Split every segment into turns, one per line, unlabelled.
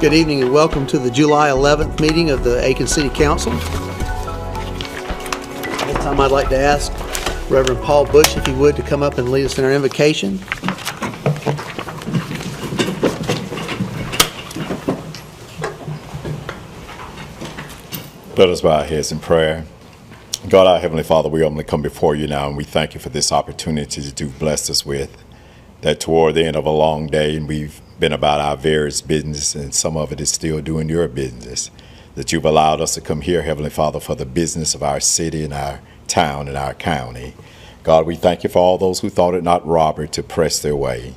Good evening and welcome to the July 11th meeting of the Aiken City Council. At this time I'd like to ask Reverend Paul Bush, if he would, to come up and lead us in our invocation.
Let us bow our heads in prayer. God, our Heavenly Father, we humbly come before you now, and we thank you for this opportunity that you've blessed us with. That toward the end of a long day, and we've been about our various business, and some of it is still doing your business, that you've allowed us to come here, Heavenly Father, for the business of our city and our town and our county. God, we thank you for all those who thought it not robbery to press their way.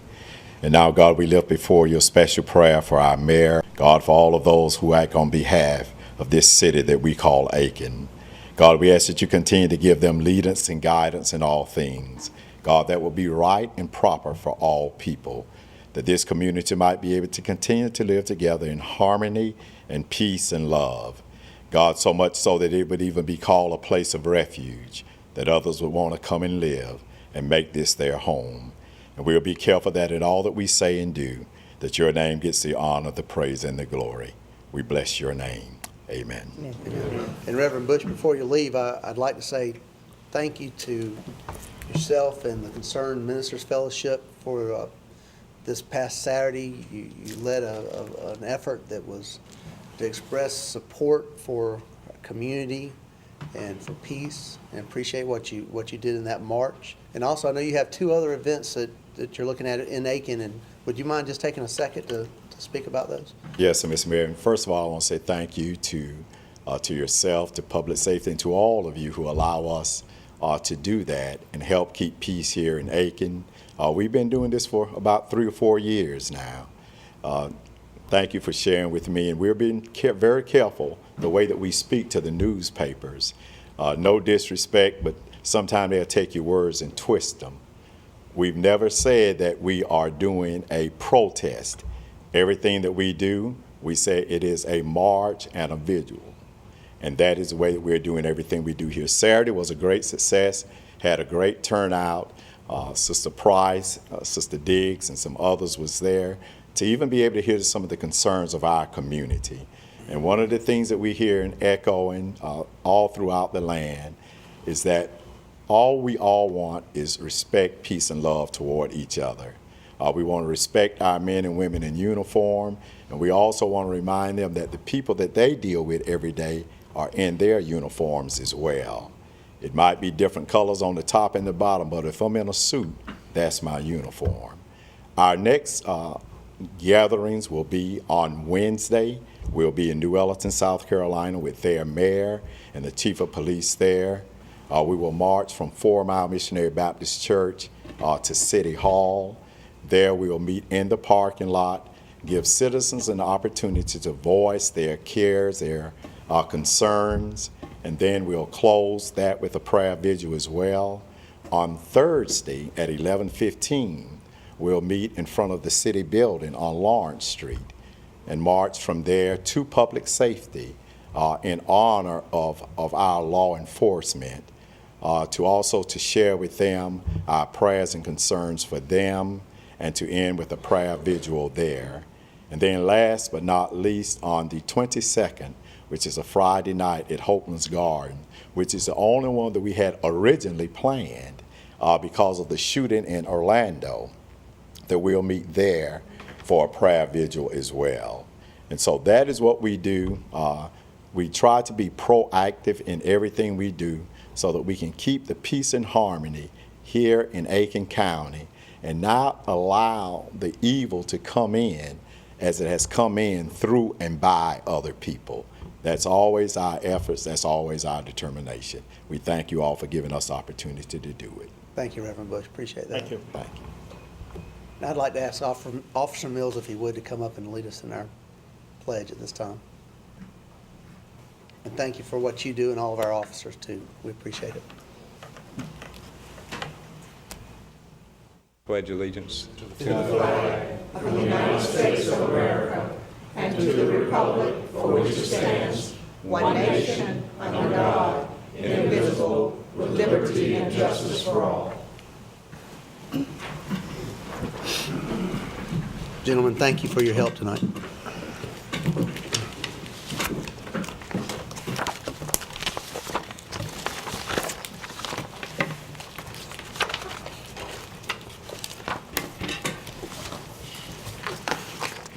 And now, God, we lift before you a special prayer for our mayor, God, for all of those who act on behalf of this city that we call Aiken. God, we ask that you continue to give them leadance and guidance in all things. God, that will be right and proper for all people, that this community might be able to continue to live together in harmony and peace and love. God, so much so that it would even be called a place of refuge, that others would want to come and live and make this their home. And we'll be careful that in all that we say and do, that your name gets the honor, the praise, and the glory. We bless your name. Amen.
Amen. And Reverend Bush, before you leave, I'd like to say thank you to yourself and the Concerned Ministers Fellowship for this past Saturday. You led an effort that was to express support for our community and for peace, and appreciate what you did in that march. And also, I know you have two other events that you're looking at in Aiken, and would you mind just taking a second to speak about those?
Yes, Ms. Mayor. First of all, I want to say thank you to yourself, to Public Safety, and to all of you who allow us to do that and help keep peace here in Aiken. We've been doing this for about 3 or 4 years now. Thank you for sharing with me, and we're being very careful the way that we speak to the newspapers. No disrespect, but sometimes they'll take your words and twist them. We've never said that we are doing a protest. Everything that we do, we say it is a march and a vigil. And that is the way that we're doing everything we do here. Saturday was a great success, had a great turnout. Sister Price, Sister Diggs, and some others was there to even be able to hear some of the concerns of our community. And one of the things that we hear and echoing all throughout the land is that all we all want is respect, peace, and love toward each other. We want to respect our men and women in uniform, and we also want to remind them that the people that they deal with every day are in their uniforms as well. It might be different colors on the top and the bottom, but if I'm in a suit, that's my uniform. Our next gatherings will be on Wednesday. We'll be in New Ellerton, South Carolina with their mayor and the chief of police there. We will march from 4 Mile Missionary Baptist Church to City Hall. There we will meet in the parking lot, give citizens an opportunity to voice their cares, their concerns, and then we'll close that with a prayer vigil as well. On Thursday at 11:15, we'll meet in front of the city building on Lawrence Street and march from there to Public Safety in honor of our law enforcement, to share with them our prayers and concerns for them, and to end with a prayer vigil there. And then last but not least, on the 22nd, which is a Friday night at Hopeland's Garden, which is the only one that we had originally planned because of the shooting in Orlando, that we'll meet there for a prayer vigil as well. And so that is what we do. We try to be proactive in everything we do so that we can keep the peace and harmony here in Aiken County and not allow the evil to come in as it has come in through and by other people. That's always our efforts. That's always our determination. We thank you all for giving us the opportunity to do it.
Thank you, Reverend Bush. Appreciate that.
Thank you. Thank you.
Now I'd like to ask Officer Mills, if he would, to come up and lead us in our pledge at this time. And thank you for what you do and all of our officers, too. We appreciate it.
Pledge allegiance
to the flag of the United States of America and to the republic for which it stands, one nation, under God, indivisible, with liberty and justice for all.
Gentlemen, thank you for your help tonight.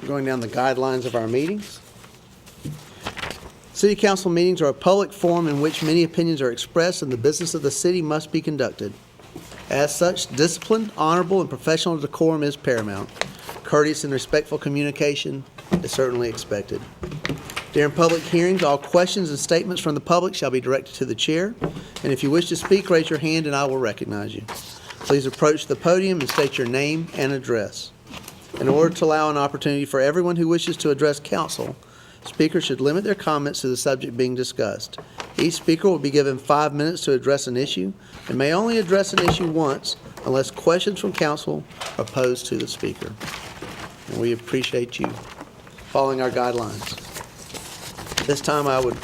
Going down the guidelines of our meetings. City council meetings are a public forum in which many opinions are expressed and the business of the city must be conducted. As such, disciplined, honorable, and professional decorum is paramount. Courteous and respectful communication is certainly expected. During public hearings, all questions and statements from the public shall be directed to the chair. And if you wish to speak, raise your hand and I will recognize you. Please approach the podium and state your name and address. In order to allow an opportunity for everyone who wishes to address council, speakers should limit their comments to the subject being discussed. Each speaker will be given 5 minutes to address an issue and may only address an issue once unless questions from council are posed to the speaker. And we appreciate you following our guidelines. This time I would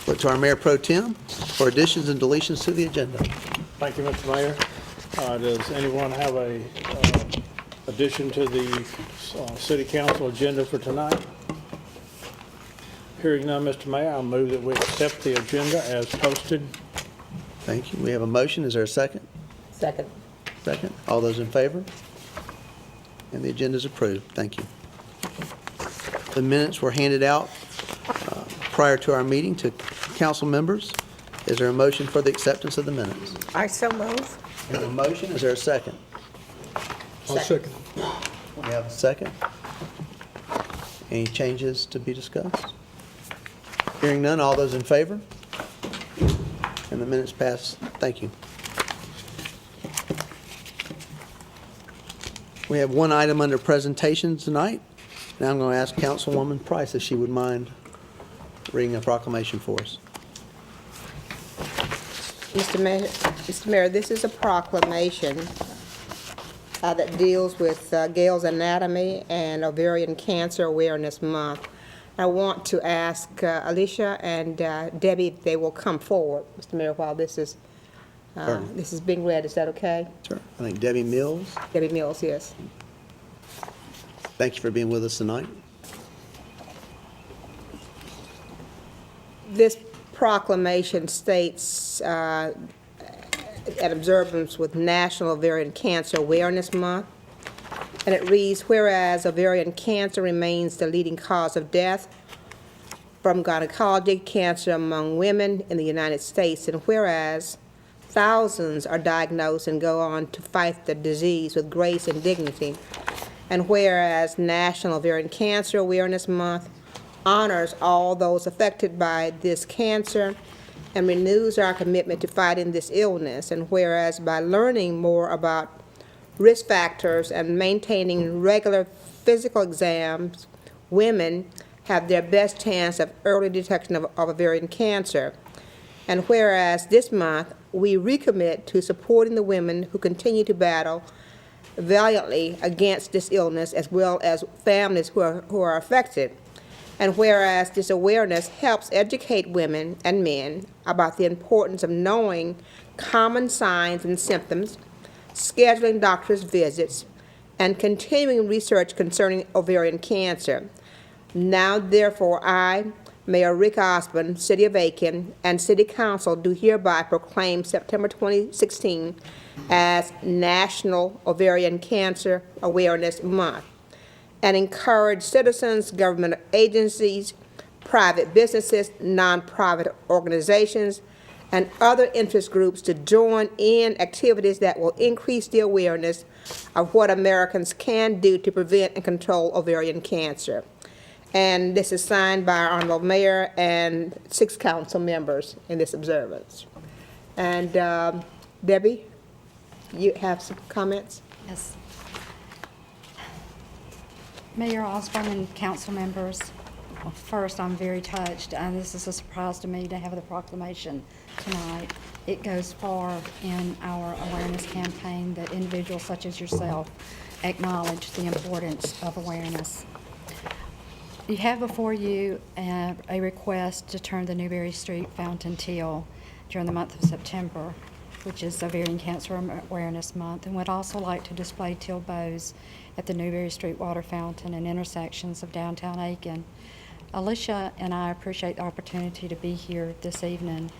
look to our Mayor Pro Tem for additions and deletions to the agenda.
Thank you, Mr. Mayor. Does anyone have a addition to the city council agenda for tonight? Hearing none, Mr. Mayor, I'll move that we accept the agenda as posted.
Thank you. We have a motion. Is there a second?
Second.
Second. All those in favor? And the agenda is approved. Thank you. The minutes were handed out prior to our meeting to council members. Is there a motion for the acceptance of the minutes?
I so move.
We have a motion. Is there a second?
I'll second.
We have a second. Any changes to be discussed? Hearing none, all those in favor? And the minutes pass. Thank you. We have one item under presentation tonight. Now I'm going to ask Councilwoman Price if she would mind reading a proclamation for us.
Mr. Mayor, this is a proclamation that deals with Gail's Anatomy and Ovarian Cancer Awareness Month. I want to ask Alicia and Debbie if they will come forward, Mr. Mayor, while this is being read. Is that okay?
Sure. I think Debbie Mills.
Debbie Mills, yes.
Thank you for being with us tonight.
This proclamation states an observance with National Ovarian Cancer Awareness Month. And it reads, whereas ovarian cancer remains the leading cause of death from gynecologic cancer among women in the United States, and whereas thousands are diagnosed and go on to fight the disease with grace and dignity, and whereas National Ovarian Cancer Awareness Month honors all those affected by this cancer and renews our commitment to fighting this illness, and whereas by learning more about risk factors and maintaining regular physical exams, women have their best chance of early detection of ovarian cancer. And whereas this month we recommit to supporting the women who continue to battle valiantly against this illness, as well as families who are affected. And whereas this awareness helps educate women and men about the importance of knowing common signs and symptoms, scheduling doctor's visits, and continuing research concerning ovarian cancer. Now, therefore, I, Mayor Rick Osborne, City of Aiken, and City Council do hereby proclaim September 2016 as National Ovarian Cancer Awareness Month, and encourage citizens, government agencies, private businesses, nonprofit organizations, and other interest groups to join in activities that will increase the awareness of what Americans can do to prevent and control ovarian cancer. And this is signed by our Honorable Mayor and 6 council members in this observance. And Debbie, you have some comments?
Yes. Mayor Osborne and council members, first, I'm very touched, and this is a surprise to me to have the proclamation tonight. It goes far in our awareness campaign that individuals such as yourself acknowledge the importance of awareness. You have before you a request to turn the Newberry Street fountain teal during the month of September, which is Ovarian Cancer Awareness Month, and would also like to display teal bows at the Newberry Street water fountain and intersections of downtown Aiken. Alicia and I appreciate the opportunity to be here this evening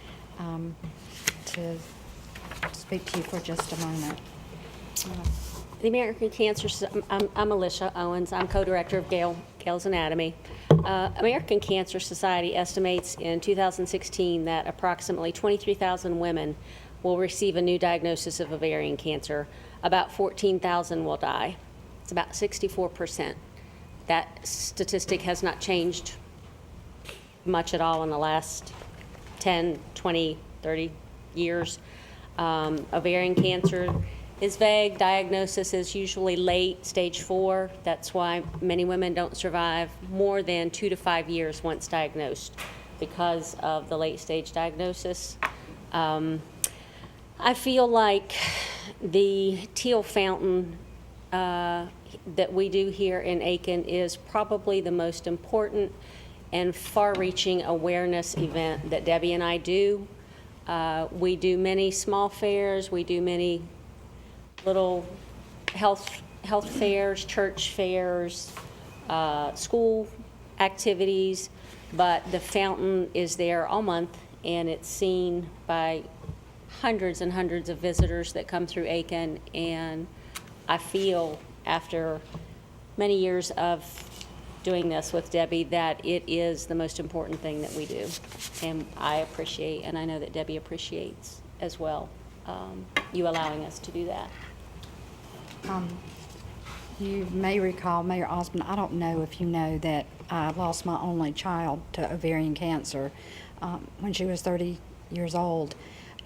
to speak to you for just a moment.
The American Cancer, I'm Alicia Owens. I'm co-director of Gail Gale's Anatomy. American Cancer Society estimates in 2016 that approximately 23,000 women will receive a new diagnosis of ovarian cancer. About 14,000 will die. It's about 64%. That statistic has not changed much at all in the last 10, 20, 30 years. Ovarian cancer is vague. Diagnosis is usually late, stage 4. That's why many women don't survive more than 2 to 5 years once diagnosed because of the late stage diagnosis. I feel like the Teal Fountain that we do here in Aiken is probably the most important and far-reaching awareness event that Debbie and I do. We do many small fairs, we do many little health fairs, church fairs, school activities, but the fountain is there all month, and it's seen by hundreds and hundreds of visitors that come through Aiken, and I feel after many years of doing this with Debbie that it is the most important thing that we do. And I appreciate, and I know that Debbie appreciates as well, you allowing us to do that.
You may recall, Mayor Osborne, I don't know if you know that I lost my only child to ovarian cancer when she was 30 years old.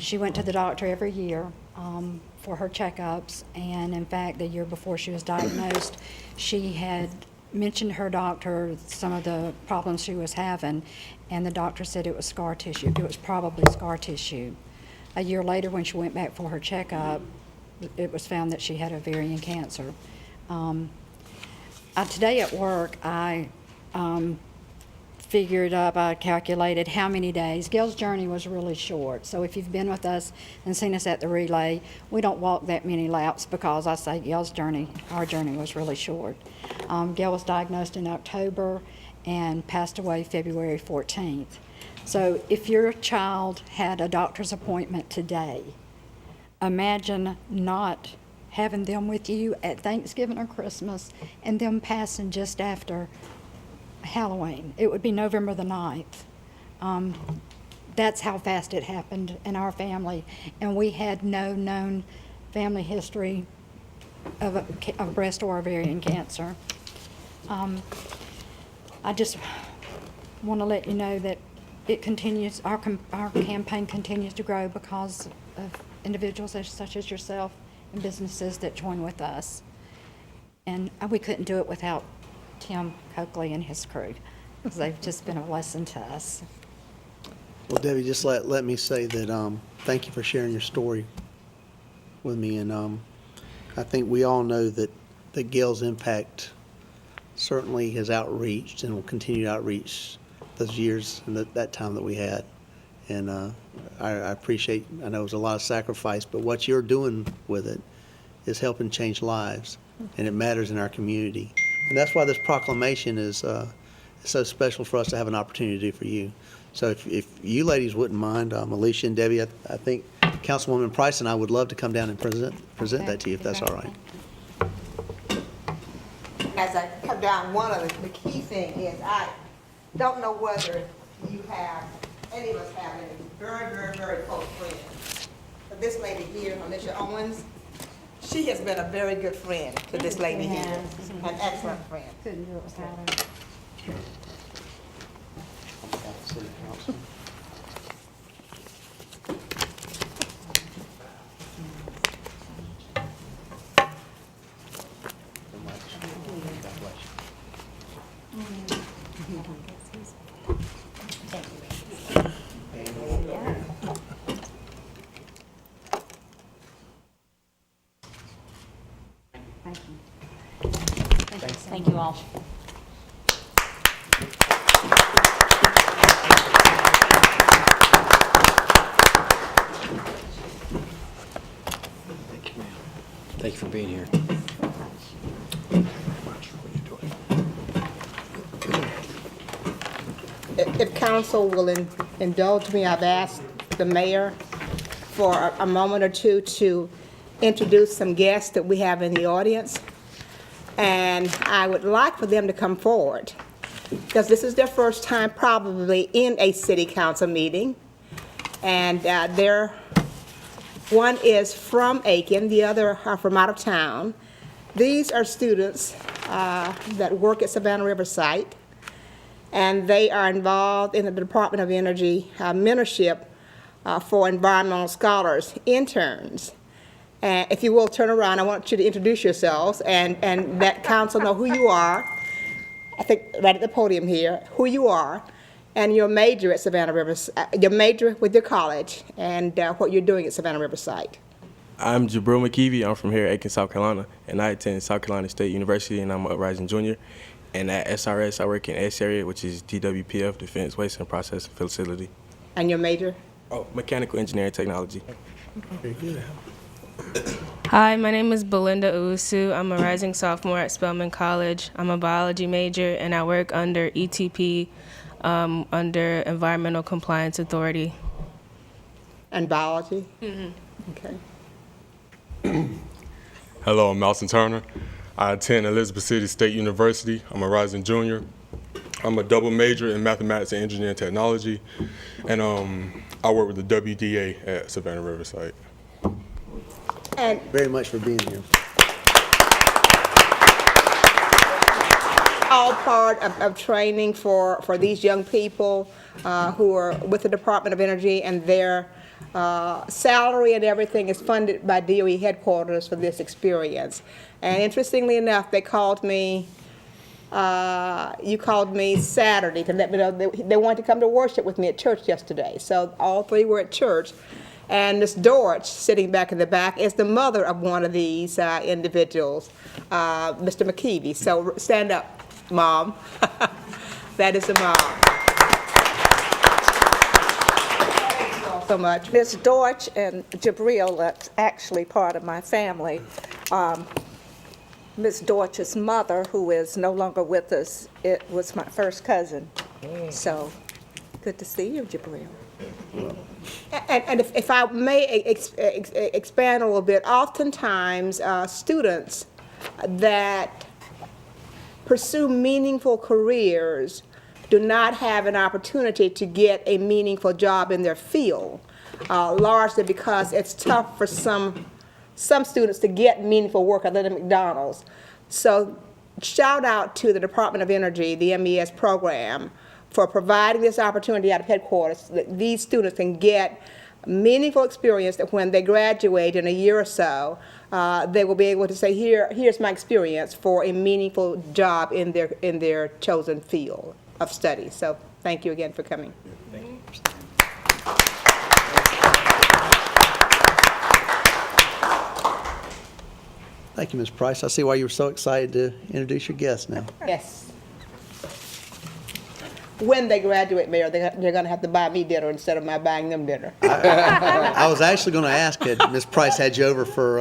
She went to the doctor every year for her checkups, and in fact, the year before she was diagnosed, she had mentioned to her doctor some of the problems she was having, and the doctor said it was scar tissue. It was probably scar tissue. A year later, when she went back for her checkup, it was found that she had ovarian cancer. Today at work, I figured up, I calculated how many days. Gail's journey was really short, so if you've been with us and seen us at the relay, we don't walk that many laps because I say Gail's journey, our journey was really short. Gail was diagnosed in October and passed away February 14th. So if your child had a doctor's appointment today, imagine not having them with you at Thanksgiving or Christmas and them passing just after Halloween. It would be November the 9th. That's how fast it happened in our family, and we had no known family history of breast or ovarian cancer. I just want to let you know that it continues, our campaign continues to grow because of individuals such as yourself and businesses that join with us. And we couldn't do it without Tim Coakley and his crew, because they've just been a blessing to us.
Well, Debbie, just let me say that thank you for sharing your story with me, and I think we all know that Gail's impact certainly has outreached and will continue to outreach those years and that time that we had. And I appreciate, I know it was a lot of sacrifice, but what you're doing with it is helping change lives, and it matters in our community. And that's why this proclamation is so special for us to have an opportunity to do for you. So if you ladies wouldn't mind, Alicia and Debbie, I think Councilwoman Price and I would love to come down and present that to you, if that's all right.
As I come down, one of the key thing is I don't know whether you have, any of us have any very, very, very close friends. But this lady here, Alicia Owens, she has been a very good friend to this lady here, an excellent friend.
Couldn't do it without her.
City Council.
Thank you all.
Thank you for being here.
If council will indulge me, I've asked the mayor for a moment or two to introduce some guests that we have in the audience. And I would like for them to come forward, because this is their first time probably in a city council meeting. And one is from Aiken, the other are from out of town. These are students that work at Savannah River site, and they are involved in the Department of Energy mentorship for environmental scholars, interns. And if you will turn around, I want you to introduce yourselves and let council know who you are. I think right at the podium here, who you are, and your major at Savannah River, your major with your college, and what you're doing at Savannah River site.
I'm Jabril McKeevy. I'm from here at Aiken, South Carolina, and I attend South Carolina State University, and I'm an Uprising Junior. And at SRS, I work in S area, which is DWPF, Defense Waste and Processing Facility.
And your major?
Oh, Mechanical Engineering Technology.
Very good.
Hi, my name is Belinda Usu. I'm a rising sophomore at Spelman College. I'm a biology major, and I work under ETP, under Environmental Compliance Authority.
And biology? Mm-hmm. Okay.
Hello, I'm Malson Turner. I attend Elizabeth City State University. I'm a rising junior. I'm a double major in mathematics and engineering technology, and I work with the WDA at Savannah River site.
And
Very much for being here.
all part of training for these young people who are with the Department of Energy, and their salary and everything is funded by DOE headquarters for this experience. And interestingly enough, they called me, you called me Saturday to let me know they wanted to come to worship with me at church yesterday. So all three were at church. And Ms. Dorch, sitting back in the back, is the mother of one of these individuals, Mr. McKeevy. So stand up, Mom. That is the mom. So much.
Ms. Dorch and Jabril, that's actually part of my family. Ms. Dorch's mother, who is no longer with us, it was my first cousin. So, good to see you, Jabril.
And if I may expand a little bit, oftentimes students that pursue meaningful careers do not have an opportunity to get a meaningful job in their field, largely because it's tough for some students to get meaningful work other than McDonald's. So shout out to the Department of Energy, the MES program, for providing this opportunity out of headquarters that these students can get meaningful experience that when they graduate in a year or so, they will be able to say, here's my experience for a meaningful job in their chosen field of study. So thank you again for coming.
Thank you. Thank you, Ms. Price. I see why you were so excited to introduce your guest now.
Yes. When they graduate, Mayor, they're going to have to buy me dinner instead of my buying them dinner.
I was actually going to ask had Ms. Price had you over for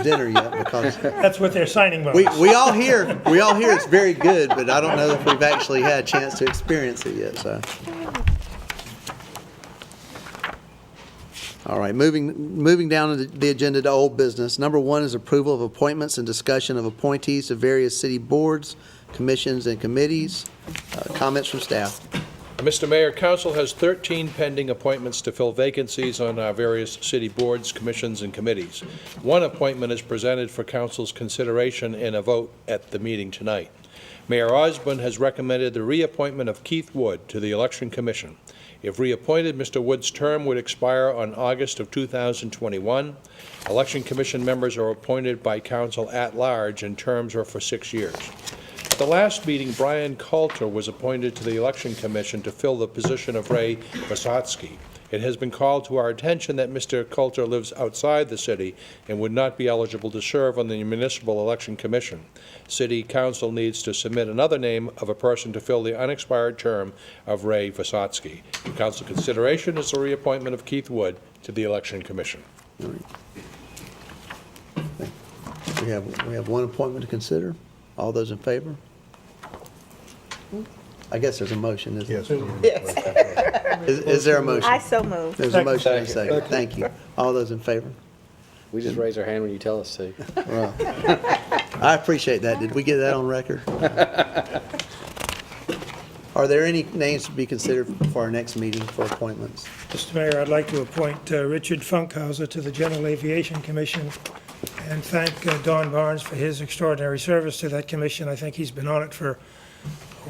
dinner yet, because
That's what they're signing bonus.
we all hear it's very good, but I don't know if we've actually had a chance to experience it yet. So, all right, moving down the agenda to old business. Number 1 is approval of appointments and discussion of appointees to various city boards, commissions, and committees. Comments from staff.
Mr. Mayor, Council has 13 pending appointments to fill vacancies on our various city boards, commissions, and committees. One appointment is presented for Council's consideration and a vote at the meeting tonight. Mayor Osborne has recommended the reappointment of Keith Wood to the Election Commission. If reappointed, Mr. Wood's term would expire on August of 2021. Election Commission members are appointed by Council at large, and terms are for 6 years. At the last meeting, Brian Coulter was appointed to the Election Commission to fill the position of Ray Vasotsky. It has been called to our attention that Mr. Coulter lives outside the city and would not be eligible to serve on the Municipal Election Commission. City Council needs to submit another name of a person to fill the unexpired term of Ray Vasotsky. For Council consideration is the reappointment of Keith Wood to the Election Commission.
We have one appointment to consider. All those in favor? I guess there's a motion, isn't there?
Yes.
Is there a motion?
I so move.
There's a motion and a second. Thank you. All those in favor?
We just raise our hand when you tell us to.
Well, I appreciate that. Did we get that on record? Are there any names to be considered for our next meeting for appointments?
Mr. Mayor, I'd like to appoint Richard Funkhauser to the General Aviation Commission and thank Don Barnes for his extraordinary service to that commission. I think he's been on it for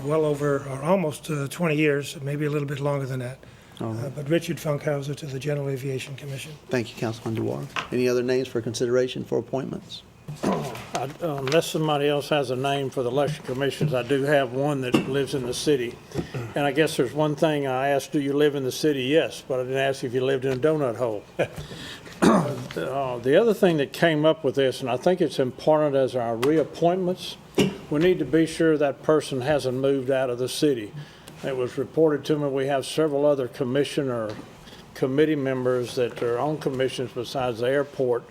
well over, or almost 20 years, maybe a little bit longer than that. But Richard Funkhauser to the General Aviation Commission.
Thank you, Councilman Dewar. Any other names for consideration for appointments?
Unless somebody else has a name for the election commissions, I do have one that lives in the city. And I guess there's one thing I asked, do you live in the city? Yes, but I didn't ask if you lived in a donut hole. The other thing that came up with this, and I think it's important as our reappointments, we need to be sure that person hasn't moved out of the city. It was reported to me we have several other commission or committee members that are on commissions besides the airport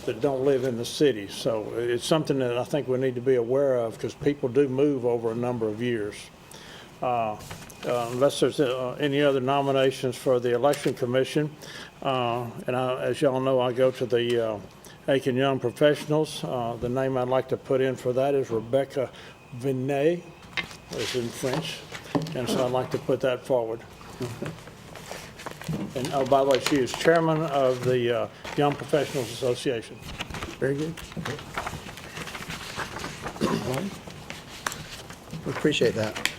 that don't live in the city. So it's something that I think we need to be aware of because people do move over a number of years. Unless there's any other nominations for the election commission, as y'all know, I go to the Aiken Young Professionals. The name I'd like to put in for that is Rebecca Vinet, it's in French, and so I'd like to put that forward. And, oh, by the way, she is chairman of the Young Professionals Association.
Very good. All right. We appreciate that.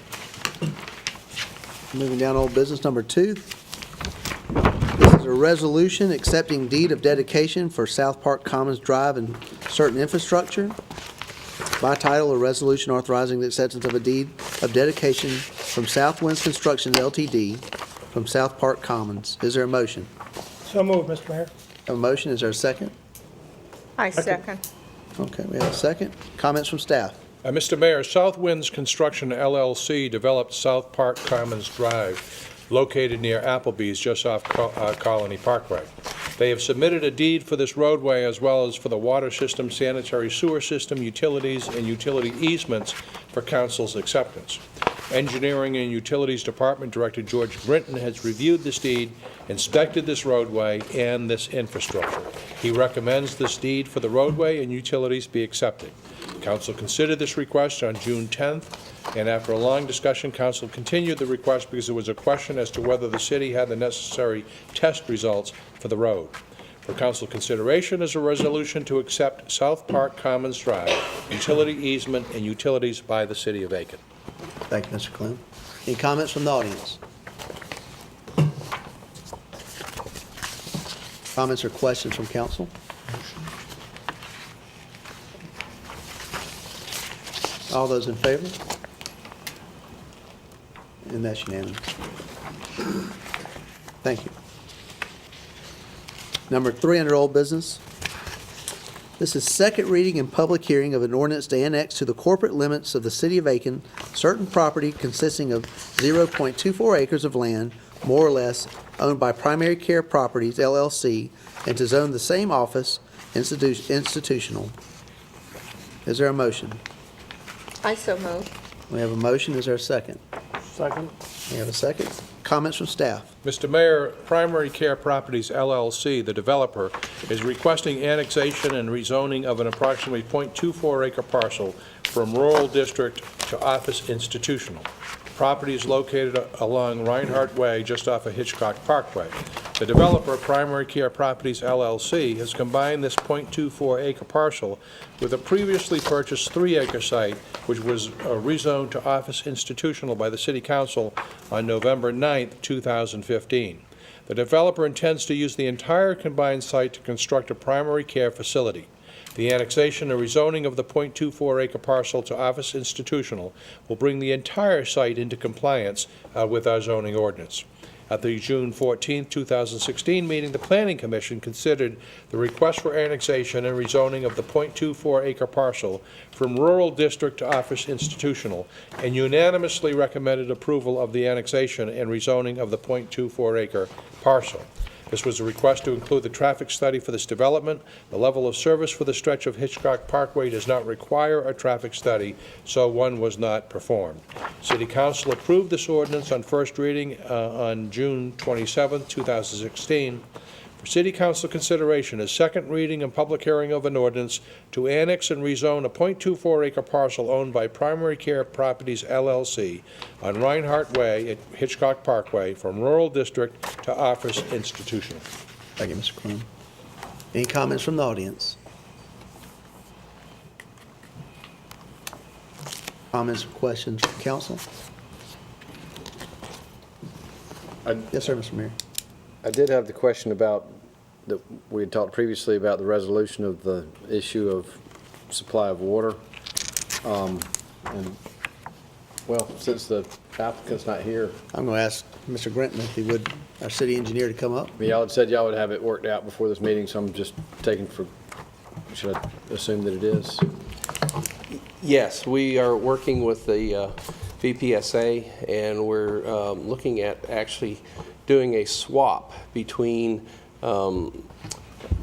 Moving down to old business number 2. This is a resolution accepting deed of dedication for South Park Commons Drive and certain infrastructure. By title, a resolution authorizing the acceptance of a deed of dedication from Southwinds Construction Ltd. from South Park Commons. Is there a motion?
So moved, Mr. Mayor.
A motion, is there a second?
I second.
Okay, we have a second. Comments from staff?
Mr. Mayor, Southwinds Construction LLC developed South Park Commons Drive, located near Applebee's just off Colony Parkway. They have submitted a deed for this roadway as well as for the water system, sanitary sewer system, utilities, and utility easements for council's acceptance. Engineering and Utilities Department Director George Brinton has reviewed this deed, inspected this roadway and this infrastructure. He recommends this deed for the roadway and utilities be accepted. Council considered this request on June 10th, and after a long discussion, Council continued the request because there was a question as to whether the city had the necessary test results for the road. For Council consideration is a resolution to accept South Park Commons Drive, utility easement, and utilities by the city of Aiken.
Thank you, Mr. Clem. Any comments from the audience? Comments or questions from council? All those in favor? And that's unanimous. Thank you. Number 3 under old business. This is second reading and public hearing of an ordinance to annex to the corporate limits of the city of Aiken certain property consisting of 0.24 acres of land, more or less, owned by Primary Care Properties, LLC, and to zone the same office institutional. Is there a motion?
I so move.
We have a motion. Is there a second?
Second.
We have a second. Comments from staff?
Mr. Mayor, Primary Care Properties LLC, the developer, is requesting annexation and rezoning of an approximately .24 acre parcel from rural district to office institutional. Property is located along Reinhardt Way, just off of Hitchcock Parkway. The developer, Primary Care Properties LLC, has combined this .24 acre parcel with a previously purchased 3 acre site, which was rezoned to office institutional by the City Council on November 9th, 2015. The developer intends to use the entire combined site to construct a primary care facility. The annexation and rezoning of the .24 acre parcel to office institutional will bring the entire site into compliance with our zoning ordinance. At the June 14, 2016 meeting, the Planning Commission considered the request for annexation and rezoning of the .24 acre parcel from rural district to office institutional and unanimously recommended approval of the annexation and rezoning of the .24 acre parcel. This was a request to include the traffic study for this development. The level of service for the stretch of Hitchcock Parkway does not require a traffic study, so one was not performed. City Council approved this ordinance on first reading on June 27, 2016. For city council consideration is second reading and public hearing of an ordinance to annex and rezone a .24 acre parcel owned by Primary Care Properties LLC on Reinhardt Way at Hitchcock Parkway from rural district to office institutional.
Thank you, Mr. Clem. Any comments from the audience? Comments or questions from council? Yes, sir, Mr. Mayor.
I did have the question about, that we had talked previously about the resolution of the issue of supply of water. And, well, since the applicant's not here,
I'm going to ask Mr. Grinton if he would, our city engineer, to come up.
y'all had said y'all would have it worked out before this meeting, so I'm just taking for, should I assume that it is?
Yes, we are working with the VPSA, and we're looking at actually doing a swap between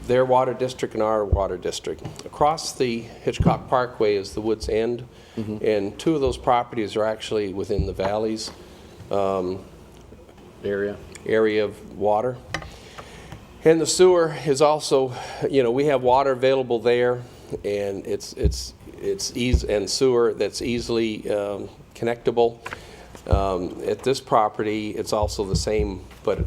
their water district and our water district. Across the Hitchcock Parkway is the Woods End, and two of those properties are actually within the Valley's area of water. And the sewer is also, you know, we have water available there, and it's easy, and sewer that's easily connectable. At this property, it's also the same, but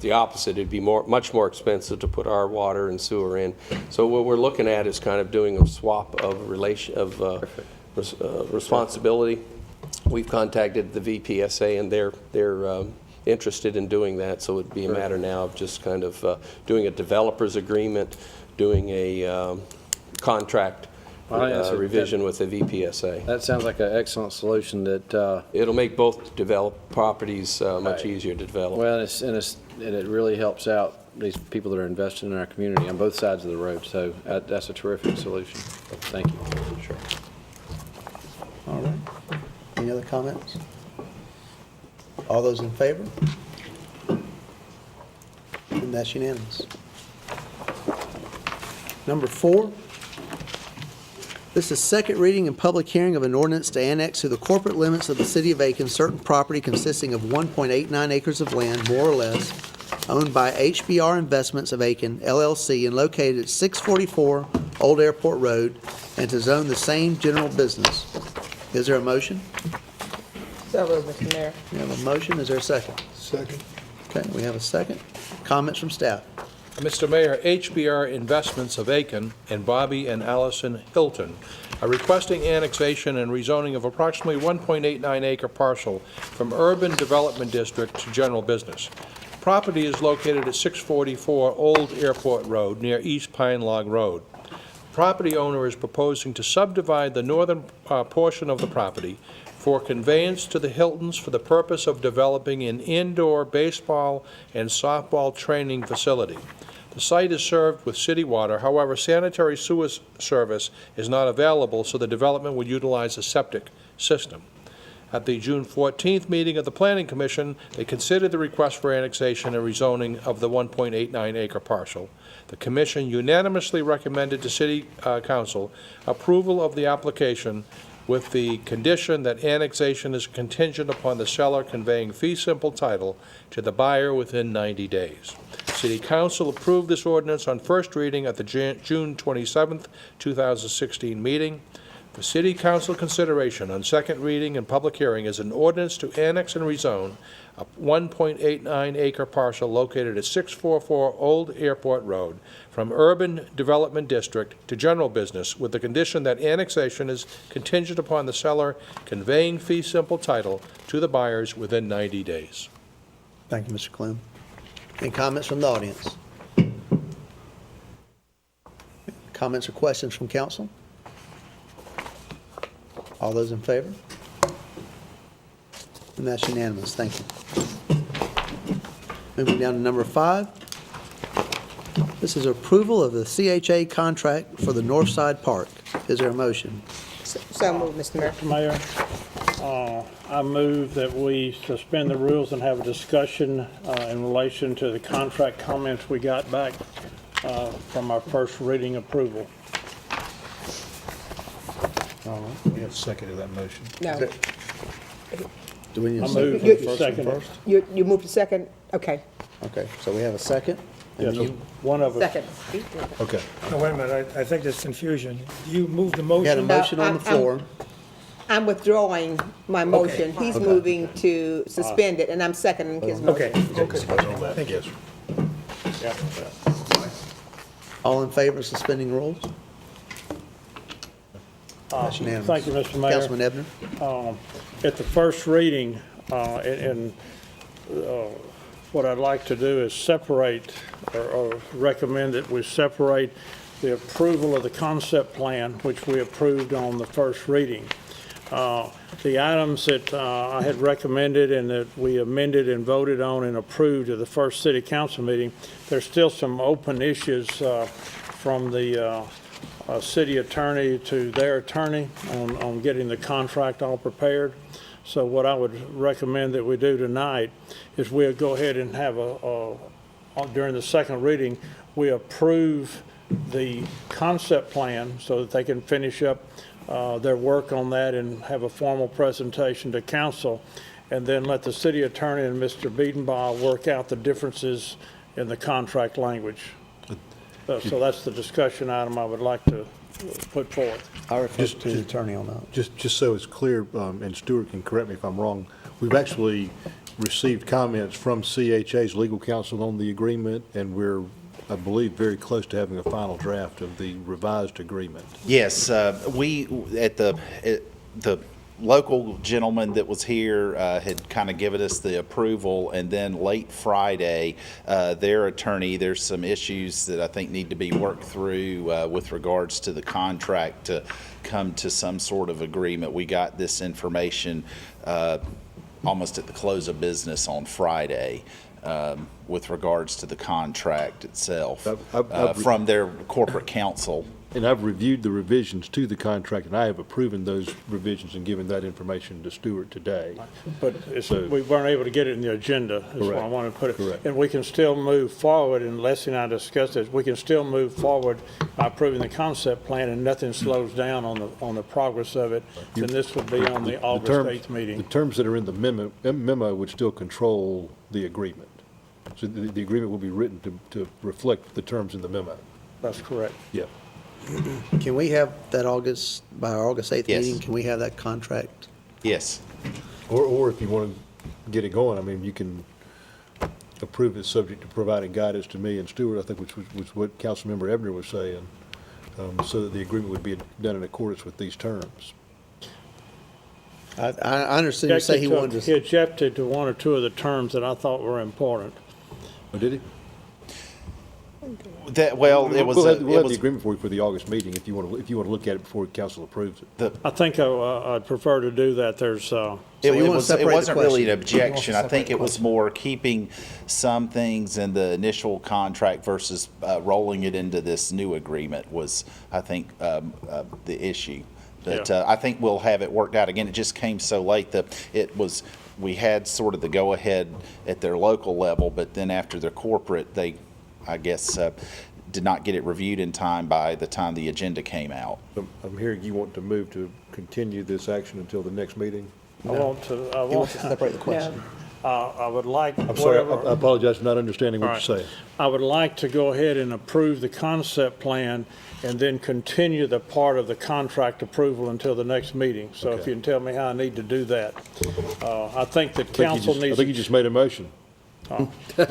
the opposite. It'd be much more expensive to put our water and sewer in. So what we're looking at is kind of doing a swap of responsibility. We've contacted the VPSA, and they're interested in doing that. So it'd be a matter now of just kind of doing a developer's agreement, doing a contract revision with the VPSA.
That sounds like an excellent solution that...
It'll make both developed properties much easier to develop.
Well, and it really helps out these people that are invested in our community on both sides of the road, so that's a terrific solution. Thank you.
Sure.
All right. Any other comments? All those in favor? And that's unanimous. Number 4. This is second reading and public hearing of an ordinance to annex to the corporate limits of the city of Aiken certain property consisting of 1.89 acres of land, more or less, owned by HBR Investments of Aiken, LLC, and located at 644 Old Airport Road, and to zone the same general business. Is there a motion?
So moved, Mr. Mayor.
We have a motion. Is there a second?
Second.
Okay, we have a second. Comments from staff?
Mr. Mayor, HBR Investments of Aiken and Bobby and Allison Hilton are requesting annexation and rezoning of approximately 1.89 acre parcel from urban development district to general business. Property is located at 644 Old Airport Road near East Pine Log Road. Property owner is proposing to subdivide the northern portion of the property for conveyance to the Hiltons for the purpose of developing an indoor baseball and softball training facility. The site is served with city water. However, sanitary sewer service is not available, so the development would utilize a septic system. At the June 14th meeting of the Planning Commission, they considered the request for annexation and rezoning of the 1.89 acre parcel. The Commission unanimously recommended to City Council approval of the application with the condition that annexation is contingent upon the seller conveying fee simple title to the buyer within 90 days. City Council approved this ordinance on first reading at the June 27th, 2016 meeting. For City Council consideration on second reading and public hearing is an ordinance to annex and rezone a 1.89 acre parcel located at 644 Old Airport Road from urban development district to general business, with the condition that annexation is contingent upon the seller conveying fee simple title to the buyers within 90 days.
Thank you, Mr. Clem. Any comments from the audience? Comments or questions from council? All those in favor? And that's unanimous. Thank you. Moving down to number 5. This is approval of the CHA contract for the North Side Park. Is there a motion?
So moved, Mr. Mayor.
Mr. Mayor, I move that we suspend the rules and have a discussion in relation to the contract comments we got back from our first reading approval.
We have seconded that motion.
No.
Do we need
I
a
move
second?
for the second first.
You moved to second? Okay.
Okay, so we have a second.
Yes, one of us.
Second.
Okay.
No, wait a minute, I think there's confusion. You moved the
We had a
motion.
motion on the floor.
I'm withdrawing my motion. He's moving to suspend it, and I'm seconding his motion.
Okay. Thank you.
Yeah.
All in favor of suspending rules? That's unanimous.
Thank you, Mr. Mayor.
Councilman Ebner?
At the first reading, what I'd like to do is separate, or recommend that we separate the approval of the concept plan, which we approved on the first reading. The items that I had recommended and that we amended and voted on and approved at the first city council meeting, there's still some open issues from the city attorney to their attorney on getting the contract all prepared. So what I would recommend that we do tonight is we'll go ahead and have during the second reading, we approve the concept plan so that they can finish up their work on that and have a formal presentation to council, and then let the city attorney and Mr. Biedenbaugh work out the differences in the contract language. So that's the discussion item I would like to put forth.
I refer to the attorney on that.
Just so it's clear, and Stuart can correct me if I'm wrong, we've actually received comments from CHA's legal counsel on the agreement, and we're, I believe, very close to having a final draft of the revised agreement.
Yes, we, at the local gentleman that was here had kind of given us the approval, and then late Friday, their attorney, there's some issues that I think need to be worked through with regards to the contract to come to some sort of agreement. We got this information almost at the close of business on Friday. With regards to the contract itself from their corporate counsel.
And I've reviewed the revisions to the contract, and I have approved those revisions and given that information to Stuart today.
But we weren't able to get it in the agenda, is what I
Correct.
want to put it.
Correct.
And we can still move forward, and Leslie and I discussed this, we can still move forward by approving the concept plan, and nothing slows down on the progress of it. Then this would be on the August 8th meeting.
The terms that are in the memo would still control the agreement. So the agreement will be written to reflect the terms in the memo.
That's correct.
Yeah.
Can we have that by our August 8th
Yes.
meeting, can we have that contract?
Yes.
Or if you want to get it going, I mean, you can approve it subject to providing guidance to me and Stuart, I think, which was what Councilmember Ebner was saying, so that the agreement would be done in accordance with these terms.
I understand you say he wanted
He
to,
objected to one or two of the terms that I thought were important.
Oh, did he?
Well, it was.
We'll have
it was
the agreement for you for the August meeting if you want to look at it before council approves it.
I think I'd prefer to do that. There's,
you wanna separate the
wasn't really an
question.
objection. I think it was more keeping some things in the initial contract versus rolling it into this new agreement was, I think, the issue. But
Yeah.
I think we'll have it worked out. Again, it just came so late that we had sort of the go-ahead at their local level, but then after their corporate, they, I guess, did not get it reviewed in time by the time the agenda came out.
I'm hearing you want to move to continue this action until the next meeting?
he wants to separate the question.
I would like.
I'm sorry,
whatever-
I apologize for not understanding what
All
you're
right.
saying.
I would like to go ahead and approve the concept plan and then continue the part of the contract approval until the next meeting. So if
Okay.
you can tell me how I need to do that. I think that
I think you
council
just- I
needs.
think you just made a motion.
I think council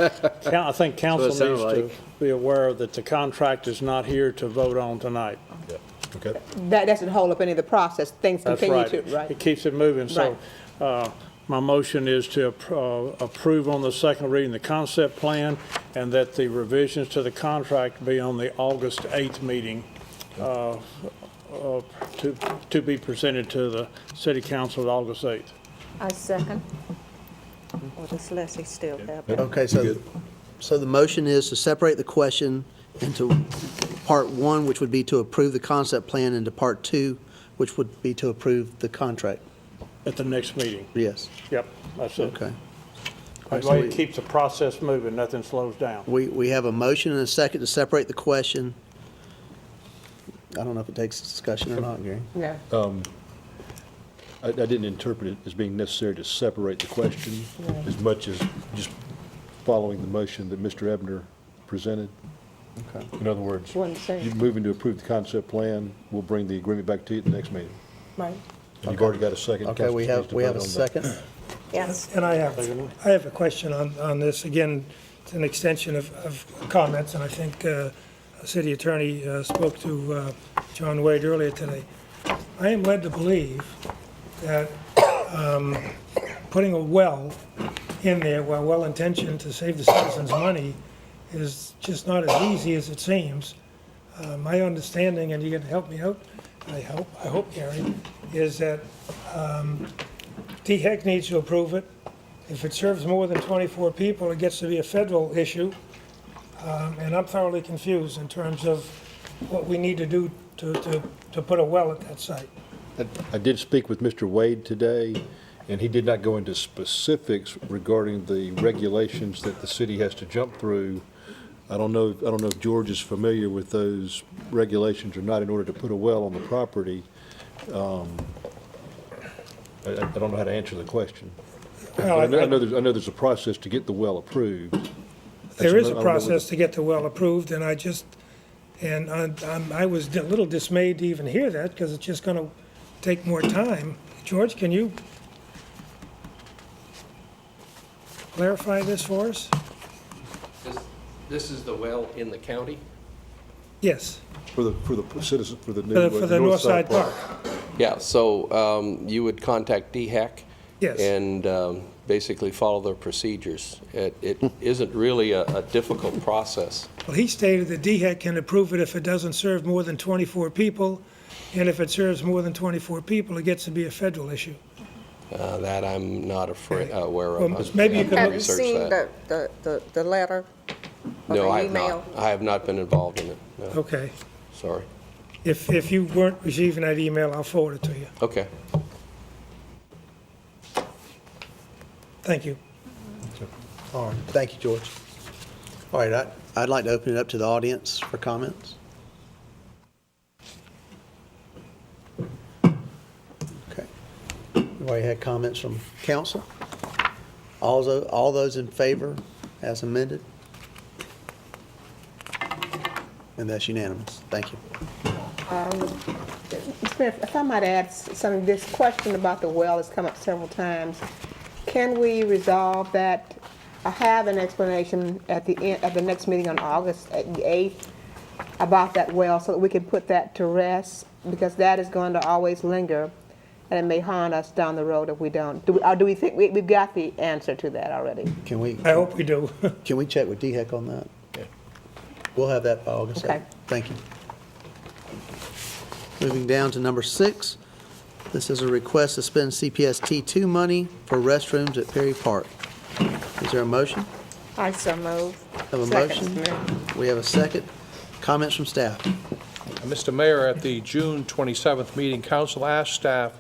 That's what it
needs
sounded
to
like.
be aware that the contract is not here to vote on tonight.
Yeah. Okay.
That doesn't hold up any of the process. Things
That's
continue
right.
to, right?
It keeps it moving. So my motion is to approve on the second reading the concept plan, and that the revisions to the contract be on the August 8th meeting to be presented to the city council at August 8th.
I second. Or does Leslie still have that?
Okay, so the motion is to separate the question into part one, which would be to approve the concept plan, into part two, which would be to approve the contract.
At the next meeting.
Yes,
Yep, that's it.
okay.
That way it keeps the process moving, nothing slows down.
We have a motion and a second to separate the question. I don't know if it takes discussion or not, Gary.
Yeah.
I didn't interpret it as being necessary to separate the question as much as just following the motion that Mr. Ebner presented.
Okay.
In other words,
What I'm saying.
you're moving to approve the concept plan, we'll bring the agreement back to you at the next meeting.
Right.
And you've already got a second.
Okay, we have a
Councilman,
second.
Yes.
And I have a question on this. Again, it's an extension of comments, and I think City Attorney spoke to John Wade earlier today. I am led to believe that putting a well in there, while well-intentioned to save the citizens money, is just not as easy as it seems. My understanding, and you can help me out, I hope, Gary, is that DHEC needs to approve it. If it serves more than 24 people, it gets to be a federal issue. And I'm thoroughly confused in terms of what we need to do to put a well at that site.
I did speak with Mr. Wade today, and he did not go into specifics regarding the regulations that the city has to jump through. I don't know if George is familiar with those regulations or not in order to put a well on the property. I don't know how to answer the question.
Well,
I know there's a process to get the well approved.
There is
I
a
don't know
process to get the well approved, and I was a little dismayed to even hear that, because it's just gonna take more time. George, can you clarify this for us?
This is the well in the county?
Yes,
For the citizens, for the new.
for the North Side Park.
Yeah, so you would contact DHEC?
Yes.
And basically follow their procedures. It isn't really a difficult process.
Well, he stated that DHEC can approve it if it doesn't serve more than 24 people, and if it serves more than 24 people, it gets to be a federal issue.
That I'm not aware of.
Well, maybe you could
Have
look-
you seen the letter or
No,
the
I have
email?
not. I have not been involved in it, no.
Okay.
Sorry.
If you weren't receiving that email, I'll forward it to you.
Okay.
Thank you.
All right, thank you, George. All right, I'd like to open it up to the audience for comments. Okay. We've already had comments from council. All those in favor as amended? And that's unanimous. Thank you.
Smith, if I might add something, this question about the well has come up several times. Can we resolve that? I have an explanation at the next meeting on August 8th about that well, so that we can put that to rest, because that is going to always linger, and it may haunt us down the road if we don't. Do we think we've got the answer to that already?
Can we?
I hope we do.
Can we check with DHEC on that? Yeah. We'll have that by August 8th.
Okay.
Thank you. Moving down to number 6. This is a request to spend CPS T2 money for restrooms at Perry Park. Is there a motion?
I so move.
Have a
Second,
motion?
Mayor.
We have a second. Comments from staff?
Mr. Mayor, at the June 27th meeting, council asked staff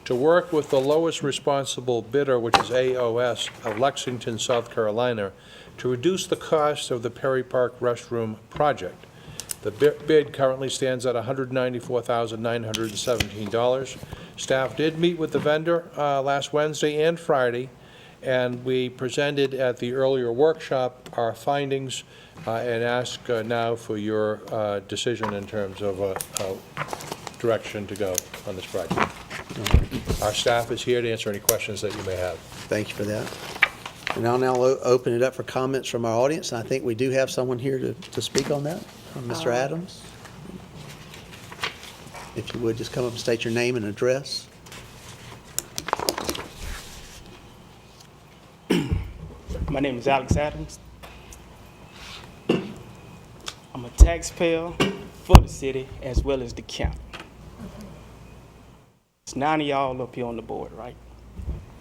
to work with the lowest responsible bidder, which is AOS of Lexington, South Carolina, to reduce the cost of the Perry Park restroom project. The bid currently stands at $194,917. Staff did meet with the vendor last Wednesday and Friday, and we presented at the earlier workshop our findings and ask now for your decision in terms of direction to go on this project. Our staff is here to answer any questions that you may have.
Thank you for that. And I'll now open it up for comments from our audience, and I think we do have someone here to speak on that. Mr. Adams? If you would, just come up and state your name and address.
My name is Alex Adams. I'm a taxpayer for the city as well as the county. It's 9 of y'all up here on the board, right?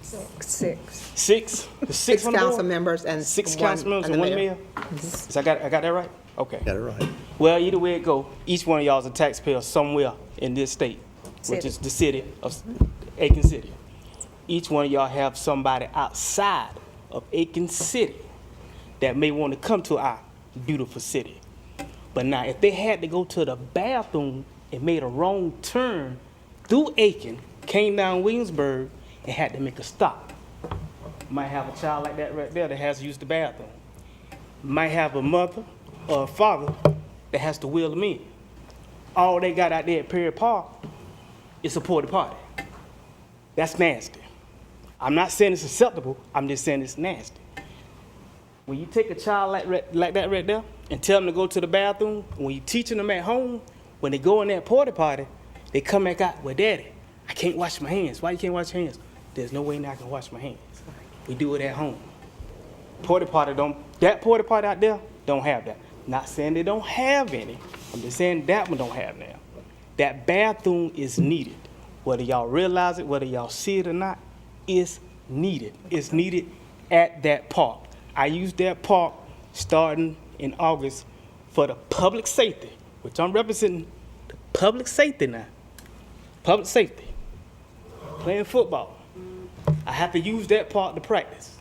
Six.
Six? The
Six
on the
council
board?
members and
Six
one-
council members
and
and
the
one
mayor.
mayor? I got that right? Okay.
Got it right.
Well, either way it go, each one of y'all is a taxpayer somewhere in this state, which
City.
is the city of Aiken City. Each one of y'all have somebody outside of Aiken City that may want to come to our beautiful city. But now, if they had to go to the bathroom and made a wrong turn through Aiken, came down Williamsburg, and had to make a stop. Might have a child like that right there that has to use the bathroom. Might have a mother or a father that has to wheel them in. All they got out there at Perry Park is a porta potty. That's nasty. I'm not saying it's acceptable, I'm just saying it's nasty. When you take a child like that right there and tell them to go to the bathroom, when you're teaching them at home, when they go in that porta potty, they come back out, well, Daddy, I can't wash my hands. Why you can't wash your hands? There's no way now I can wash my hands. We do it at home. That porta potty out there don't have that. Not saying they don't have any. I'm just saying that one don't have now. That bathroom is needed. Whether y'all realize it, whether y'all see it or not, it's needed. It's needed at that park. I used that park starting in August for the public safety, which I'm representing the public safety now. Public safety. Playing football. I have to use that park to practice.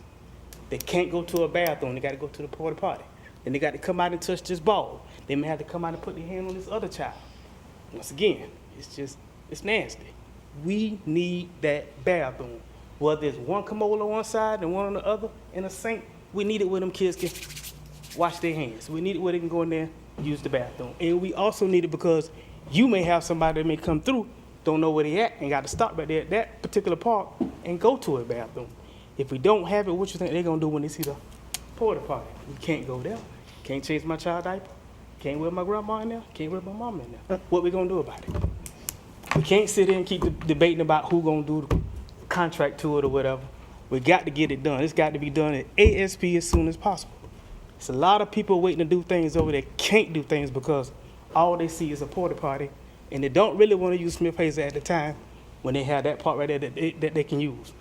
They can't go to a bathroom. They got to go to the porta potty. Then they got to come out and touch this ball. They may have to come out and put their hand on this other child. Once again, it's nasty. We need that bathroom. Whether it's one commode on one side and one on the other in a sink, we need it where them kids can wash their hands. We need it where they can go in there and use the bathroom. And we also need it because you may have somebody that may come through, don't know where they at, and got to stop right there at that particular park and go to a bathroom. If we don't have it, what you think they're going to do when they see the porta potty? We can't go there. Can't change my child diaper. Can't wear my grandma in there. Can't wear my mom in there. What we going to do about it? We can't sit here and keep debating about who going to do the contract to it or whatever. We got to get it done. It's got to be done at ASP as soon as possible. It's a lot of people waiting to do things over there can't do things because all they see is a porta potty, and they don't really want to use Smith Hazel at the time when they have that part right there that they can use.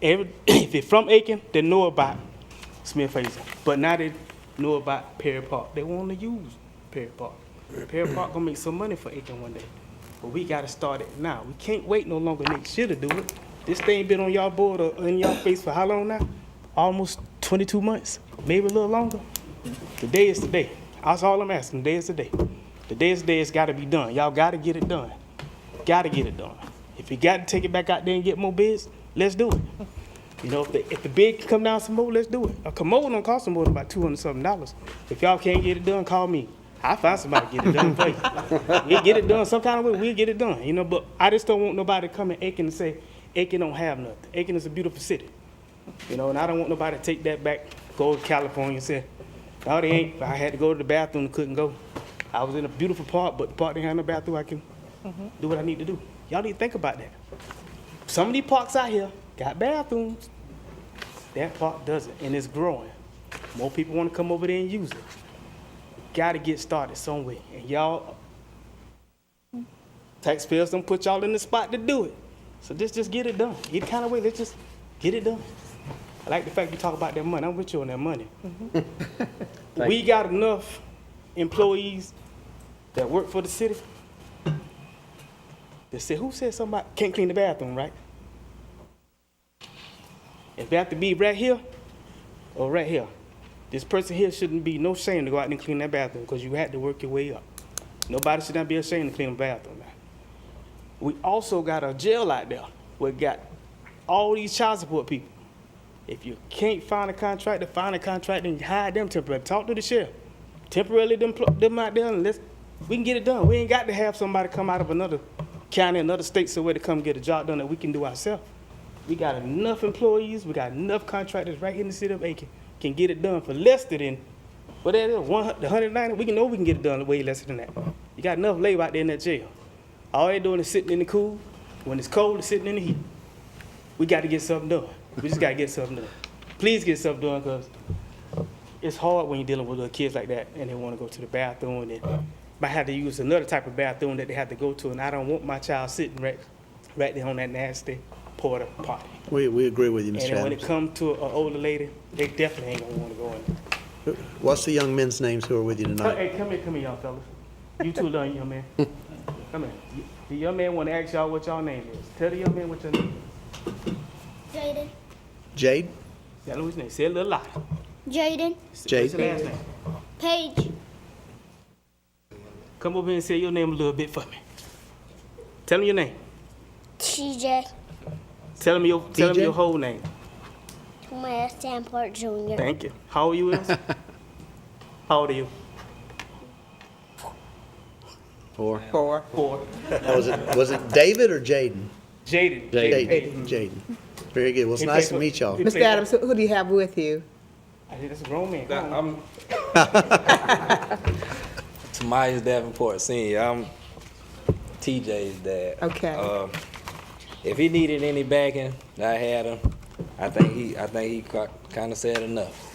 If they're from Aiken, they know about Smith Hazel, but now they know about Perry Park. They want to use Perry Park. Perry Park gonna make some money for Aiken one day, but we gotta start it now. We can't wait no longer next year to do it. This thing been on y'all board or in y'all face for how long now? Almost 22 months, maybe a little longer. Today is the day. That's all I'm asking. Today is the day. Today is the day. It's got to be done. Y'all got to get it done. Got to get it done. If you got to take it back out there and get more bids, let's do it. You know, if the bid can come down some more, let's do it. A commode don't cost more than about $200-something. If y'all can't get it done, call me. I'll find somebody to get it done for you. We'll get it done some kind of way. We'll get it done. You know, but I just don't want nobody to come in Aiken and say Aiken don't have nothing. Aiken is a beautiful city. You know, and I don't want nobody to take that back, go to California and say, no, they ain't. I had to go to the bathroom and couldn't go. I was in a beautiful park, but the park didn't have no bathroom. I can do what I need to do. Y'all need to think about that. Some of these parks out here got bathrooms. That park doesn't, and it's growing. More people want to come over there and use it. Got to get started some way. And y'all, taxpayers don't put y'all in the spot to do it. So just get it done. Any kind of way, let's just get it done. I like the fact you talk about that money. I'm with you on that money. We got enough employees that work for the city that say, who said somebody can't clean the bathroom, right? If they have to be right here or right here, this person here shouldn't be no shame to go out and clean that bathroom because you had to work your way up. Nobody should not be ashamed to clean the bathroom now. We also got a jail out there where we got all these child support people. If you can't find a contractor, find a contractor and hire them temporarily. Talk to the sheriff. Temporarily them out there and we can get it done. We ain't got to have somebody come out of another county, another state somewhere to come get a job done that we can do ourselves. We got enough employees, we got enough contractors right here in the city of Aiken can get it done for less than, what that is, 190, we can get it done way less than that. You got enough labor out there in that jail. All they're doing is sitting in the cool. When it's cold, they're sitting in the heat. We got to get something done. We just got to get something done. Please get something done because it's hard when you're dealing with little kids like that and they want to go to the bathroom and they might have to use another type of bathroom that they have to go to, and I don't want my child sitting right there on that nasty porta potty.
We agree with you, Mr.
And then when it
Adams.
comes to an older lady, they definitely ain't going to want to go in there.
What's the young men's names who are with you tonight?
Hey, come here, young fellas. You too, young man. Come here. The young man want to ask y'all what y'all name is. Tell the young man what your name is.
Jaden.
Jade?
Tell him his name. Say it a little louder.
Jaden.
Jade.
What's your last name?
Paige.
Come over here and say your name a little bit for me. Tell him your name.
TJ.
Tell him your whole name.
Thomas Stanford Jr.
Thank you. How old are you? Is? How old are you?
Four.
Four.
Now, was it David or Jaden?
Jaden.
Jaden. Very good. Well, it's nice to meet y'all.
Mr. Adams, who do you have with you?
I think that's a grown man. Come on.
Tobias Davenport Senior. I'm TJ's dad.
Okay.
If he needed any backing, I had him. I think he kind of said enough.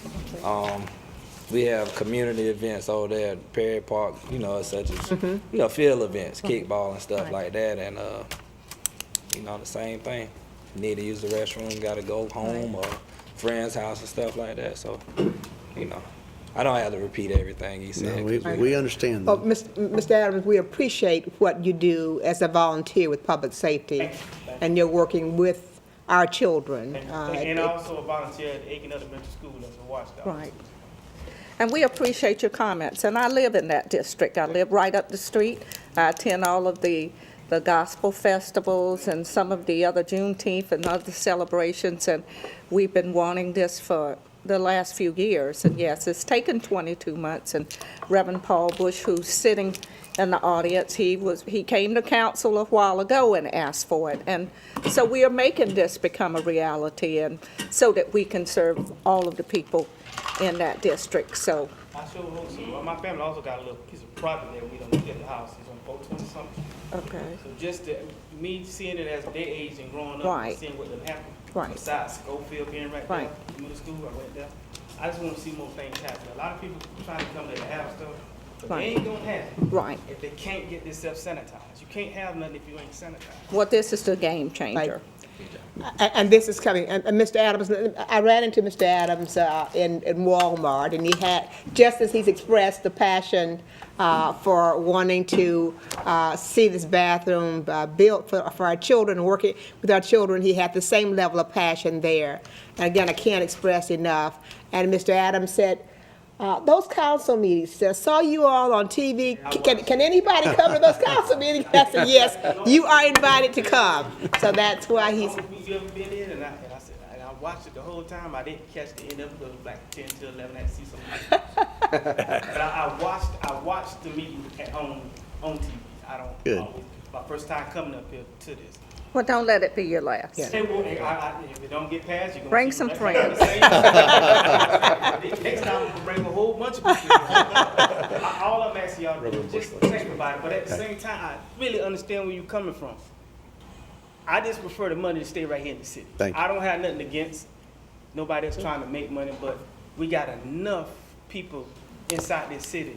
We have community events over there at Perry Park, such as field events, kickball and stuff like that, and the same thing. Need to use the restroom, got to go home or friend's house and stuff like that. So, I don't have to repeat everything he said.
No, we understand
Well,
that.
Mr. Adams, we appreciate what you do as a volunteer with public safety, and you're working with our children.
And also a volunteer at Aiken Elementary School as a watchdog.
Right. And we appreciate your comments, and I live in that district. I live right up the street. I attend all of the gospel festivals and some of the other Juneteenth and other celebrations, and we've been wanting this for the last few years. And yes, it's taken 22 months, and Reverend Paul Bush, who's sitting in the audience, he came to council a while ago and asked for it. And so we are making this become a reality, and so that we can serve all of the people in that district. So
I sure hope so. Well, my family also got a little piece of property that we don't look at the house. It's on 420 something.
okay.
So just me seeing it as their age and growing up
Right.
and seeing what done happened.
Right.
Besides Schofield being right
Right.
there, middle school, I went there. I just want to see more things happen. A lot of people trying to come there to have stuff, but
Right.
they ain't gonna have it
Right.
if they can't get themselves sanitized. You can't have nothing if you ain't sanitized.
Well, this is the game changer. And this is coming, and Mr. Adams, I ran into Mr. Adams in Walmart, and he had, just as he's expressed the passion for wanting to see this bathroom built for our children, working with our children, he had the same level of passion there. And again, I can't express enough. And Mr. Adams said, those council meetings, I saw you all on TV. Can anybody come to those council meetings? I said, yes, you are invited to come. So that's why he's.
You ever been in? And I said, and I watched it the whole time. I didn't catch the end of it because it was like 10 to 11. I had to see something. But I watched the meeting on TV. I don't.
Good.
My first time coming up here to this.
Well, don't let it be your last.
Hey, well, if it don't get past, you're gonna
Bring
see
some
what
friends.
Next time I'm gonna bring a whole bunch of people. All I'm asking y'all to do is just think about it, but at the same time, I really understand where you're coming from. I just prefer the money to stay right here in the city.
Thank you.
I don't have nothing against nobody that's trying to make money, but we got enough people inside this city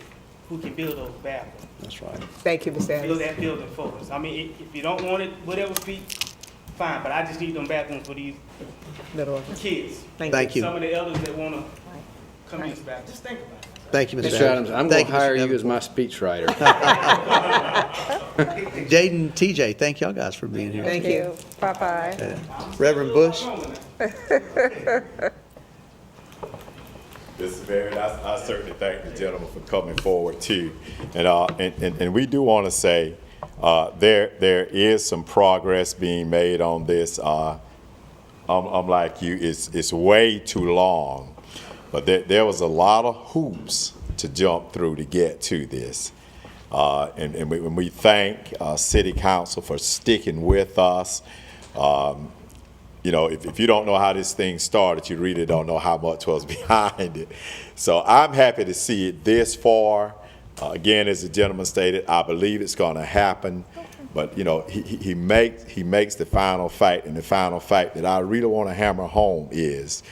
who can build those bathrooms.
That's right.
Thank you, Mr.
Build
Adams.
that building for us. I mean, if you don't want it, whatever feet, fine, but I just need them bathrooms for these kids.
Thank you.
Some of the elders that wanna come use the bathroom, just think about it.
Thank you, Mr.
Mr. Adams, I'm going
Thank
to
you, Mr.
hire you
Davenport.
as my speechwriter.
Jaden, TJ, thank y'all guys for being here.
Thank you. Bye-bye.
Reverend Bush?
Mr. Barrett, I certainly thank the gentleman for coming forward too. And we do want to say there is some progress being made on this. I'm like you, it's way too long. But there was a lot of hoops to jump through to get to this. And we thank City Council for sticking with us. If you don't know how this thing started, you really don't know how much was behind it. So I'm happy to see it this far. Again, as the gentleman stated, I believe it's going to happen. But, he makes the final fact, and the final fact that I really want to hammer home is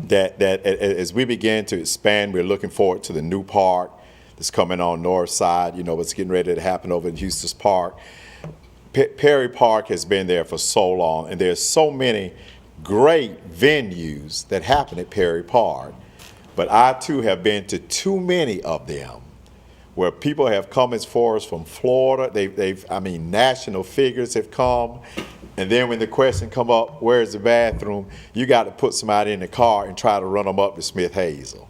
that as we begin to expand, we're looking forward to the new park that's coming on North Side. What's getting ready to happen over in Houston's Park. Perry Park has been there for so long, and there's so many great venues that happen at Perry Park. But I, too, have been to too many of them where people have come as far as from Florida. National figures have come. And then when the question come up, where's the bathroom, you got to put somebody in the car and try to run them up to Smith Hazel.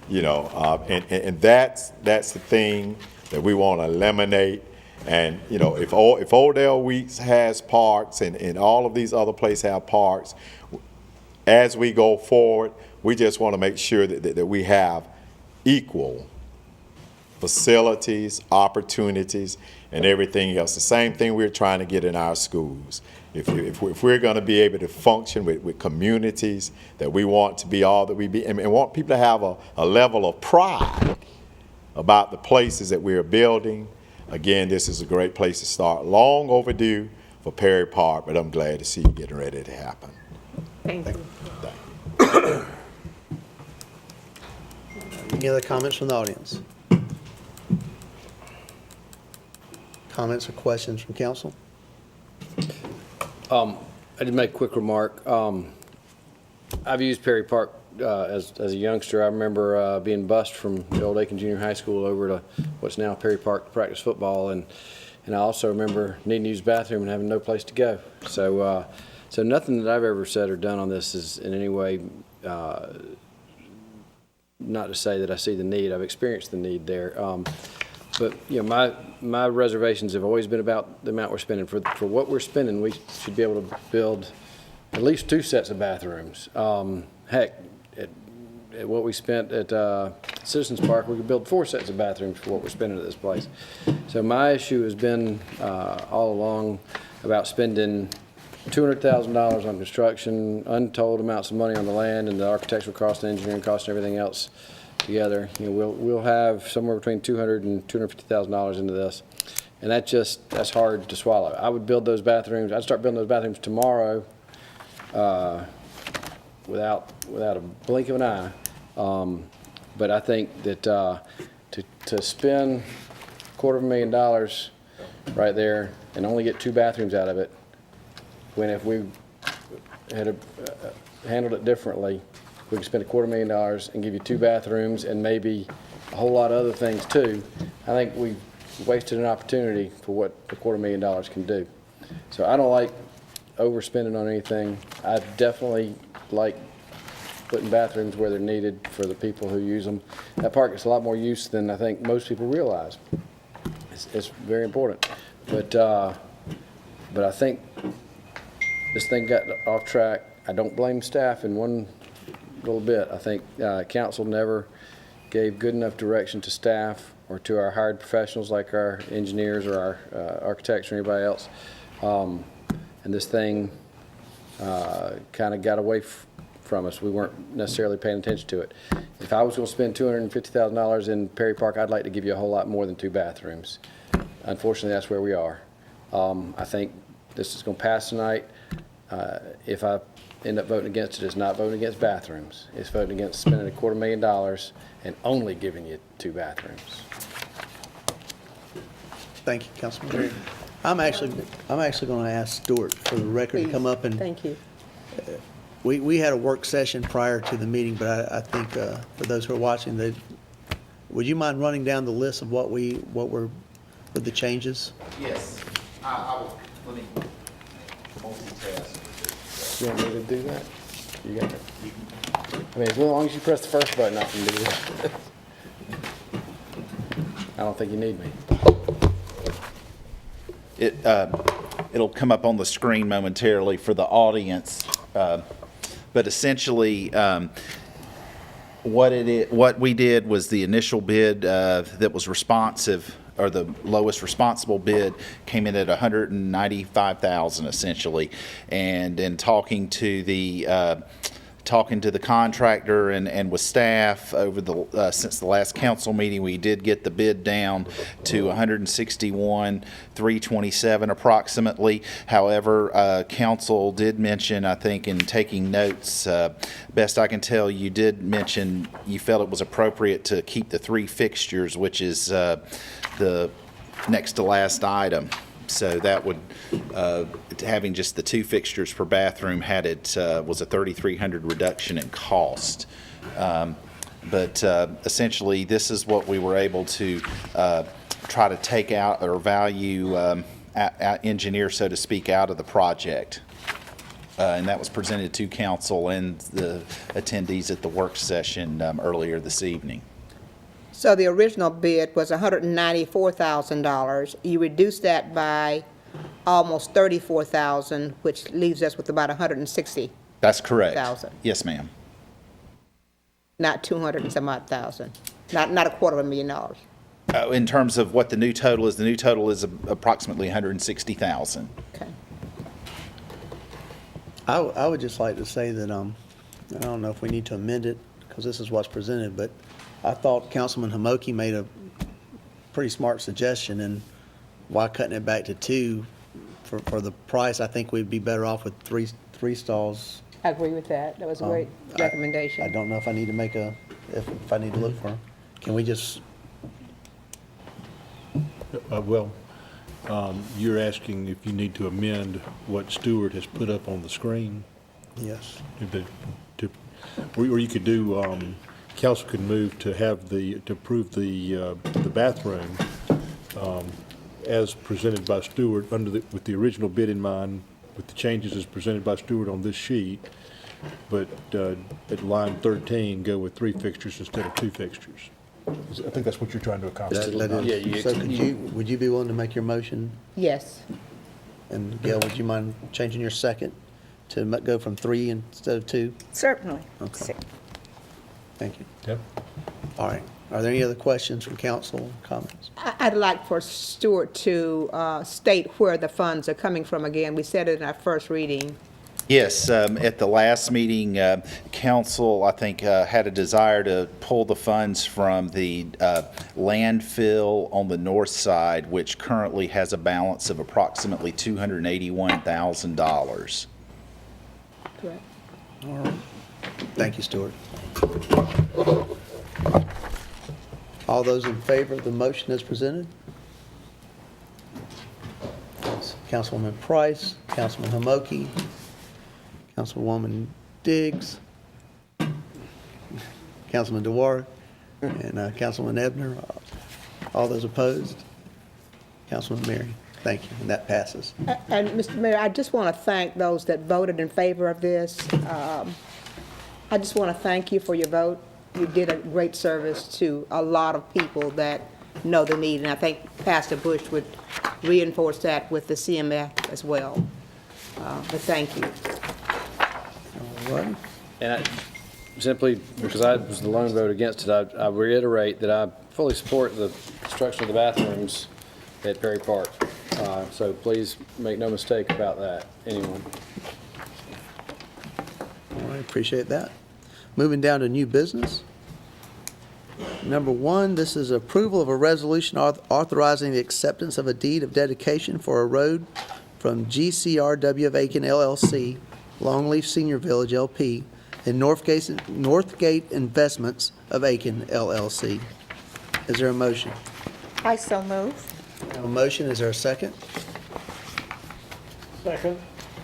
And that's the thing that we want to eliminate. And, if Odell Weeks has parks and all of these other places have parks, as we go forward, we just want to make sure that we have equal facilities, opportunities, and everything else. The same thing we're trying to get in our schools. If we're going to be able to function with communities that we want to be all that we be, and want people to have a level of pride about the places that we're building, again, this is a great place to start. Long overdue for Perry Park, but I'm glad to see it getting ready to happen.
Thank you.
Any other comments from the audience? Comments or questions from council?
I did make a quick remark. I've used Perry Park as a youngster. I remember being bused from the old Aiken Junior High School over to what's now Perry Park to practice football, and I also remember needing to use the bathroom and having no place to go. So nothing that I've ever said or done on this is in any way not to say that I see the need. I've experienced the need there. But you know, my reservations have always been about the amount we're spending. For what we're spending, we should be able to build at least 2 sets of bathrooms. Heck, at what we spent at Citizens Park, we could build 4 sets of bathrooms for what we're spending at this place. So my issue has been all along about spending $200,000 on construction, untold amounts of money on the land and the architectural cost and engineering cost and everything else together. You know, we'll have somewhere between $200,000 and $250,000 into this, and that's hard to swallow. I would build those bathrooms. I'd start building those bathrooms tomorrow, without a blink of an eye. But I think that to spend $250,000 right there and only get 2 bathrooms out of it, when if we had handled it differently, we could spend $250,000 and give you 2 bathrooms and maybe a whole lot of other things too. I think we've wasted an opportunity for what the $250,000 can do. So I don't like overspending on anything. I definitely like putting bathrooms where they're needed for the people who use them. That park gets a lot more use than I think most people realize. It's very important. But I think this thing got off track. I don't blame staff in one little bit. I think council never gave good enough direction to staff or to our hired professionals like our engineers or our architects or anybody else. And this thing kind of got away from us. We weren't necessarily paying attention to it. If I was going to spend $250,000 in Perry Park, I'd like to give you a whole lot more than 2 bathrooms. Unfortunately, that's where we are. I think this is going to pass tonight. If I end up voting against it, it's not voting against bathrooms. It's voting against spending $250,000 and only giving you 2 bathrooms.
Thank you, Councilman. I'm actually going to ask Stuart for the record to come up and.
Thank you.
We had a work session prior to the meeting, but I think for those who are watching, would you mind running down the list of what were the changes?
Yes, I will. Let me multitask.
You want me to do that? You got it. I mean, as long as you press the first button, I can do that. I don't think you need me.
It'll come up on the screen momentarily for the audience, but essentially, what we did was the initial bid that was responsive, or the lowest responsible bid, came in at $195,000 essentially, and in talking to the contractor and with staff over the since the last council meeting, we did get the bid down to $161,327 approximately. However, council did mention, I think in taking notes, best I can tell, you did mention you felt it was appropriate to keep the 3 fixtures, which is the next to last item. So that would, having just the 2 fixtures per bathroom was a $3,300 reduction in cost. But essentially, this is what we were able to try to take out or value engineer, so to speak, out of the project. And that was presented to council and the attendees at the work session earlier this evening.
So the original bid was $194,000. You reduced that by almost $34,000, which leaves us with about $160,000.
That's correct. Yes, ma'am.
Not 200 and some odd thousand. Not $250,000.
In terms of what the new total is approximately 160,000.
Okay.
I would just like to say that, I don't know if we need to amend it, because this is what's presented, but I thought Councilman Hamoki made a pretty smart suggestion, and why cutting it back to 2 for the price? I think we'd be better off with three stalls.
I agree with that. That was a great recommendation.
I don't know if I need to make if I need to look for them. Can we just,
You're asking if you need to amend what Stewart has put up on the screen?
yes.
Or you could do, council could move to approve the bathroom as presented by Stewart with the original bid in mind, with the changes as presented by Stewart on this sheet, but at line 13, go with 3 fixtures instead of 2 fixtures. I think that's what you're trying to accomplish.
So would you be willing to make your motion?
Yes.
And Gail, would you mind changing your second to go from 3 instead of 2?
Certainly.
Okay. Thank you.
Yep.
All right. Are there any other questions from council, comments?
I'd like for Stuart to state where the funds are coming from again. We said it in our first reading.
Yes, at the last meeting, council, I think, had a desire to pull the funds from the landfill on the north side, which currently has a balance of approximately $281,000.
Correct.
All right. Thank you, Stuart. All those in favor of the motion as presented? Councilwoman Price, Councilman Hamoki, Councilwoman Diggs, Councilman DeWar, and Councilman Ebner. All those opposed? Councilman Mary. Thank you, and that passes.
And Mr. Mayor, I just want to thank those that voted in favor of this. I just want to thank you for your vote. You did a great service to a lot of people that know the need, and I think Pastor Bush would reinforce that with the CMF as well. But thank you.
All right.
And simply because I was the lone vote against it, I reiterate that I fully support the construction of the bathrooms at Perry Park. So please make no mistake about that, anyone.
All right, appreciate that. Moving down to new business. Number 1, this is approval of a resolution authorizing the acceptance of a deed of dedication for a road from GCRW of Aiken LLC, Longleaf Senior Village LP, and Northgate Investments of Aiken LLC. Is there a motion?
I so move.
We have a motion. Is there a second?
Second.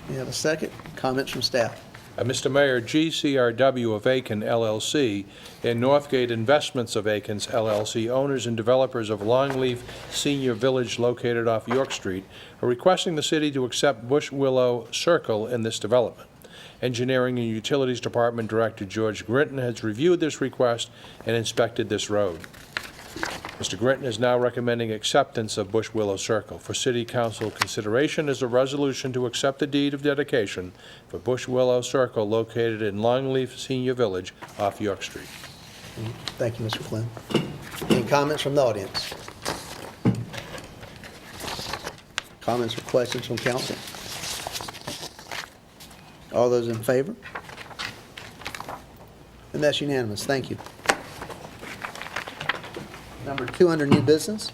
We have a second. Comments from staff?
Mr. Mayor, GCRW of Aiken LLC and Northgate Investments of Aiken's LLC, owners and developers of Longleaf Senior Village located off York Street, are requesting the city to accept Bush Willow Circle in this development. Engineering and Utilities Department Director George Grinton has reviewed this request and inspected this road. Mr. Grinton is now recommending acceptance of Bush Willow Circle. For City Council consideration is a resolution to accept the deed of dedication for Bush Willow Circle located in Longleaf Senior Village off York Street.
Thank you, Mr. Flynn. Any comments from the audience? Comments or questions from council? All those in favor? And that's unanimous. Thank you. Number 2 under new business.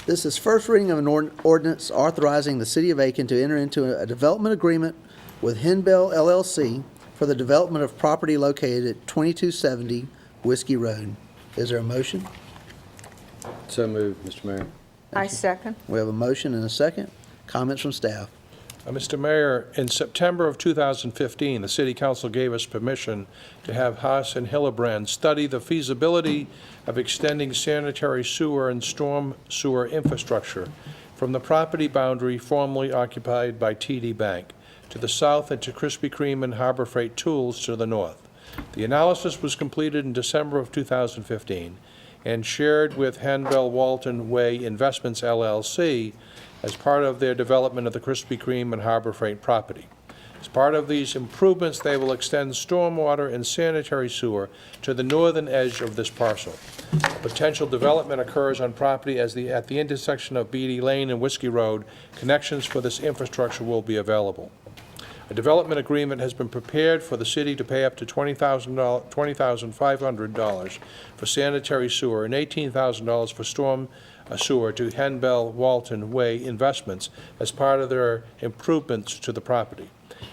This is first reading of an ordinance authorizing the City of Aiken to enter into a development agreement with Henbell LLC for the development of property located at 2270 Whiskey Road. Is there a motion?
So moved, Mr. Mayor.
I second.
We have a motion and a second. Comments from staff?
Mr. Mayor, in September of 2015, the City Council gave us permission to have Haas and Hillebrand study the feasibility of extending sanitary sewer and storm sewer infrastructure from the property boundary formerly occupied by TD Bank to the south and to Krispy Kreme and Harbor Freight Tools to the north. The analysis was completed in December of 2015 and shared with Henbell Walton Way Investments LLC as part of their development of the Krispy Kreme and Harbor Freight property. As part of these improvements, they will extend stormwater and sanitary sewer to the northern edge of this parcel. A potential development occurs on property at the intersection of Beatty Lane and Whiskey Road. Connections for this infrastructure will be available. A development agreement has been prepared for the city to pay up to $20,500 for sanitary sewer and $18,000 for storm sewer to Henbell Walton Way Investments as part of their improvements to the property.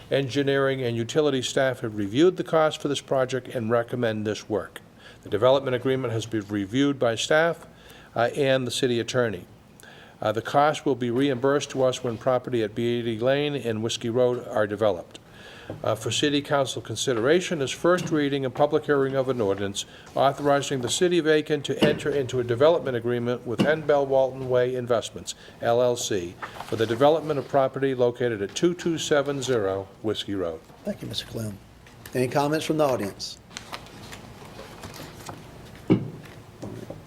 Engineering and utility staff have reviewed the cost for this project and recommend this work. The development agreement has been reviewed by staff and the city attorney. The cost will be reimbursed to us when property at Beatty Lane and Whiskey Road are developed. For City Council consideration is first reading and public hearing of an ordinance authorizing the City of Aiken to enter into a development agreement with Henbell Walton Way Investments, LLC, for the development of property located at 2270 Whiskey Road.
Thank you, Mr. Clem. Any comments from the audience?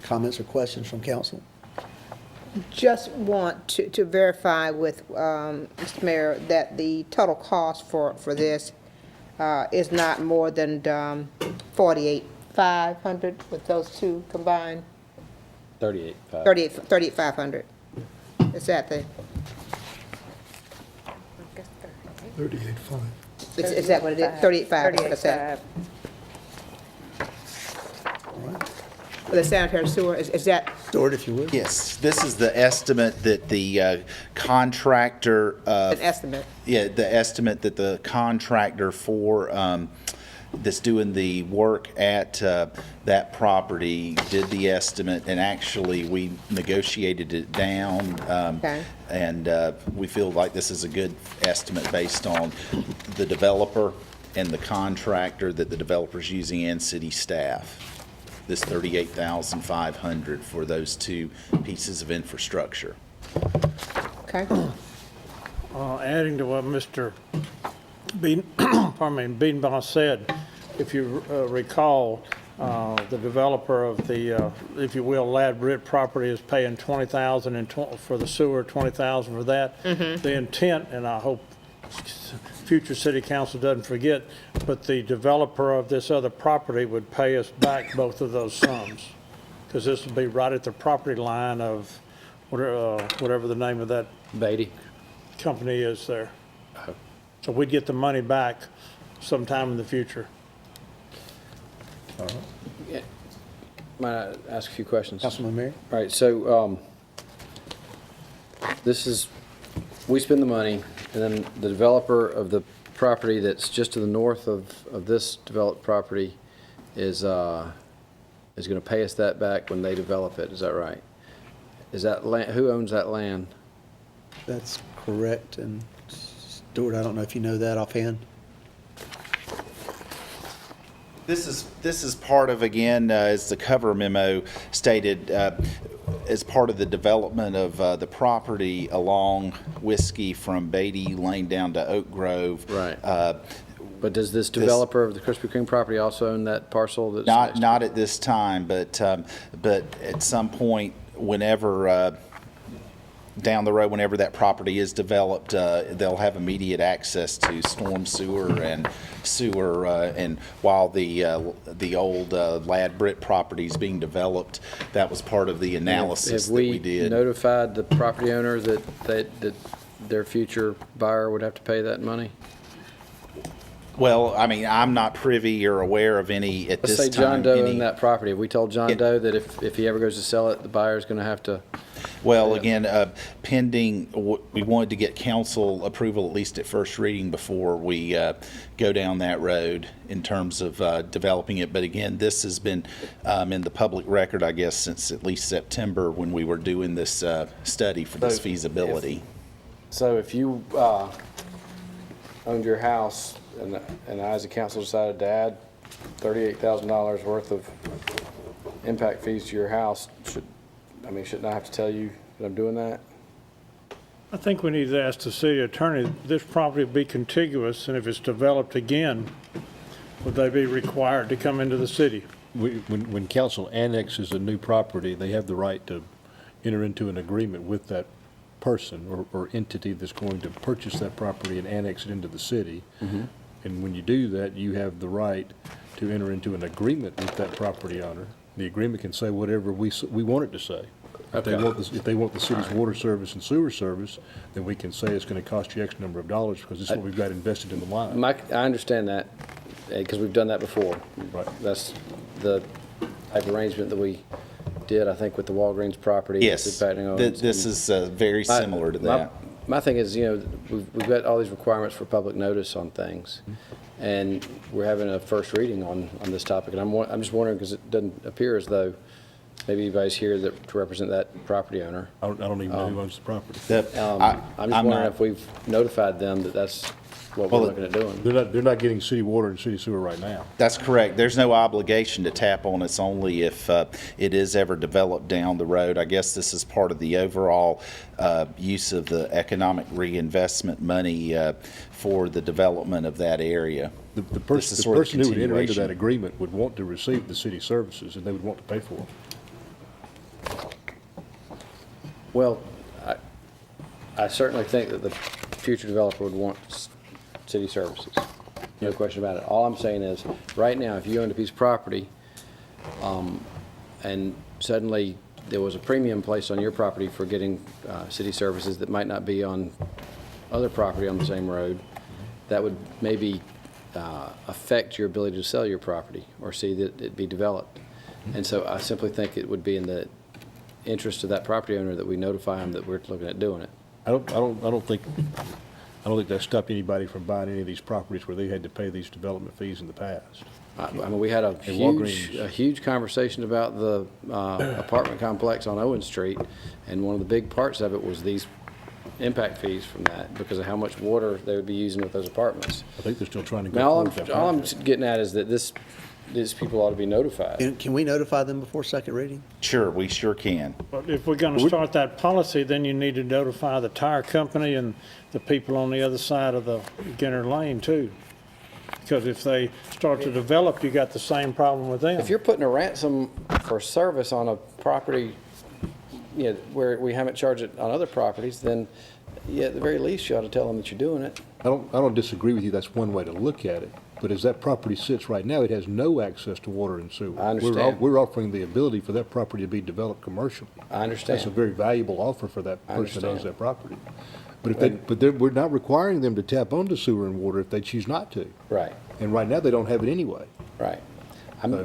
Comments or questions from council?
Just want to verify with Mr. Mayor that the total cost for this is not more than $48,500 with those two combined? 38,500. Is that the?
38.5.
Is that what it is? 38,500. What is that? For the sanitary sewer, is that?
Stuart, if you would.
Yes, this is the estimate that the contractor.
An estimate?
Yeah, the estimate that the contractor for that's doing the work at that property did the estimate, and actually we negotiated it down.
Okay.
And we feel like this is a good estimate based on the developer and the contractor that the developer's using and city staff. This $38,500 for those two pieces of infrastructure.
Okay.
Adding to what Mr. Beanbaugh said, if you recall, the developer of the, if you will, Lad Britt property is paying $20,000 for the sewer, $20,000 for that. The intent, and I hope future city council doesn't forget, but the developer of this other property would pay us back both of those sums, because this would be right at the property line of whatever the name of that
Beatty
company is there. So we'd get the money back sometime in the future.
Might I ask a few questions?
Councilman Mayor?
All right, so this is, we spend the money, and then the developer of the property that's just to the north of this developed property is going to pay us that back when they develop it. Is that right? Is that land, who owns that land?
That's correct. And Stuart, I don't know if you know that offhand.
This is part of, again, as the cover memo stated, as part of the development of the property along Whiskey from Beatty Lane down to Oak Grove.
Right. But does this developer of the Krispy Kreme property also own that parcel? That's
not at this time, but at some point, whenever down the road, whenever that property is developed, they'll have immediate access to storm sewer and sewer. And while the old Lad Britt property is being developed, that was part of the analysis that we did.
Have we notified the property owner that their future buyer would have to pay that money?
Well, I mean, I'm not privy or aware of any at this time.
Let's say John Doe owned that property. Have we told John Doe that if he ever goes to sell it, the buyer's going to have to?
Well, again, pending, we wanted to get council approval, at least at first reading, before we go down that road in terms of developing it. But again, this has been in the public record, I guess, since at least September when we were doing this study for this feasibility.
So if you owned your house and I, as a council, decided to add $38,000 worth of impact fees to your house, shouldn't I have to tell you that I'm doing that?
I think we need to ask the city attorney, this property will be contiguous, and if it's developed again, would they be required to come into the city?
When council annexes a new property, they have the right to enter into an agreement with that person or entity that's going to purchase that property and annex it into the city. And when you do that, you have the right to enter into an agreement with that property owner. The agreement can say whatever we want it to say. If they want the city's water service and sewer service, then we can say it's going to cost you X number of dollars because this is what we've got invested in the line.
I understand that, because we've done that before.
Right.
That's the type of arrangement that we did, I think, with the Walgreens property.
Yes, this is very similar to that.
My thing is, we've got all these requirements for public notice on things, and we're having a first reading on this topic, and I'm just wondering, because it doesn't appear as though maybe anybody's here to represent that property owner.
I don't even know who owns the property.
I'm just wondering if we've notified them that that's what we're looking at doing.
They're not getting city water and city sewer right now.
That's correct. There's no obligation to tap on us, only if it is ever developed down the road. I guess this is part of the overall use of the economic reinvestment money for the development of that area.
The person who would enter into that agreement would want to receive the city services, and they would want to pay for them.
Well, I certainly think that the future developer would want city services. No question about it. All I'm saying is, right now, if you owned a piece of property, and suddenly there was a premium placed on your property for getting city services that might not be on other property on the same road, that would maybe affect your ability to sell your property or see that it be developed. And so I simply think it would be in the interest of that property owner that we notify them that we're looking at doing it.
I don't think that stopped anybody from buying any of these properties where they had to pay these development fees in the past.
I mean, we had a huge conversation about the apartment complex on Owen Street, and one of the big parts of it was these impact fees from that because of how much water they would be using with those apartments.
I think they're still trying to
Now,
go forward.
all I'm getting at is that these people ought to be notified.
Can we notify them before second reading?
Sure, we sure can.
But if we're going to start that policy, then you need to notify the tire company and the people on the other side of the Ginner Lane too. Because if they start to develop, you got the same problem with them.
If you're putting a ransom for service on a property, where we haven't charged it on other properties, then at the very least, you ought to tell them that you're doing it.
I don't disagree with you. That's one way to look at it. But as that property sits right now, it has no access to water and sewer.
I understand.
We're offering the ability for that property to be developed commercially.
I understand.
That's a very valuable offer for that person that owns that property. But we're not requiring them to tap onto sewer and water if they choose not to.
Right.
And right now, they don't have it anyway.
Right.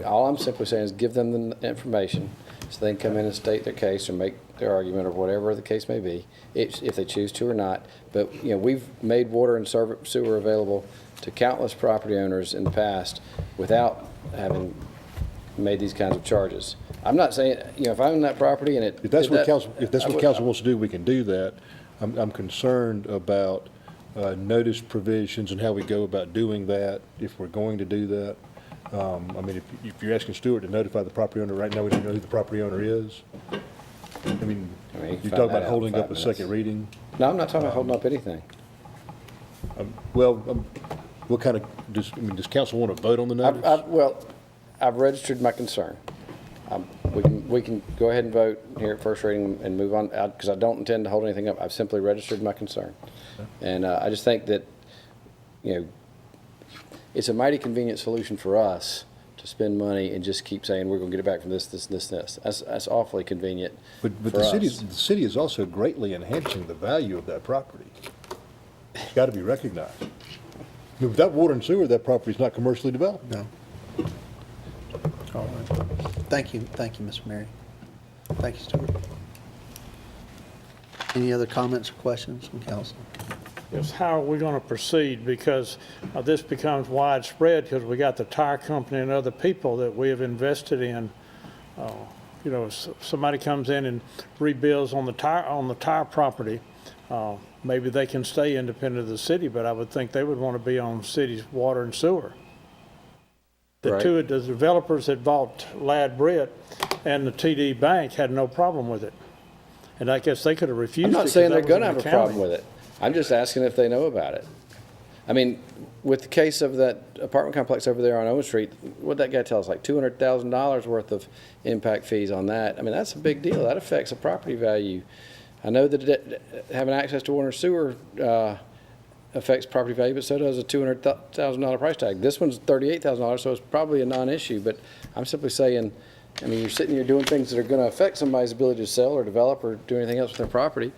All I'm simply saying is give them the information so they can come in and state their case or make their argument or whatever the case may be, if they choose to or not. But, we've made water and sewer available to countless property owners in the past without having made these kinds of charges. I'm not saying, if I own that property and
If that's what council wants to do, we can do that. I'm concerned about notice provisions and how we go about doing that, if we're going to do that. I mean, if you're asking Stuart to notify the property owner, right now we don't know who the property owner is. I mean, you talk about holding up a second reading.
No, I'm not talking about holding up anything.
What kind of, does council want to vote on the notice?
I've registered my concern. We can go ahead and vote here at first reading and move on, because I don't intend to hold anything up. I've simply registered my concern. And I just think that, it's a mighty convenient solution for us to spend money and just keep saying, we're going to get it back from this. That's awfully convenient
But
for us.
the city is also greatly enhancing the value of that property. It's got to be recognized. I mean, without water and sewer, that property is not commercially developed.
No. All right. Thank you, Mr. Mary. Thank you, Stuart. Any other comments or questions from council?
Is how are we going to proceed? Because this becomes widespread because we got the tire company and other people that we have invested in. Somebody comes in and rebuilds on the tire property. Maybe they can stay independent of the city, but I would think they would want to be on city's water and sewer. The two of the developers that bought Ladd Britt and the TD Bank had no problem with it. And I guess they could have refused it.
I'm not saying they're going to have a problem with it. I'm just asking if they know about it. I mean, with the case of that apartment complex over there on Owen Street, what'd that guy tell us, like $200,000 worth of impact fees on that? I mean, that's a big deal. That affects the property value I know that having access to water and sewer affects property value, but so does a $200,000 price tag. This one's $38,000, so it's probably a non-issue, but I'm simply saying, I mean, you're sitting here doing things that are going to affect somebody's ability to sell or develop or do anything else with their property.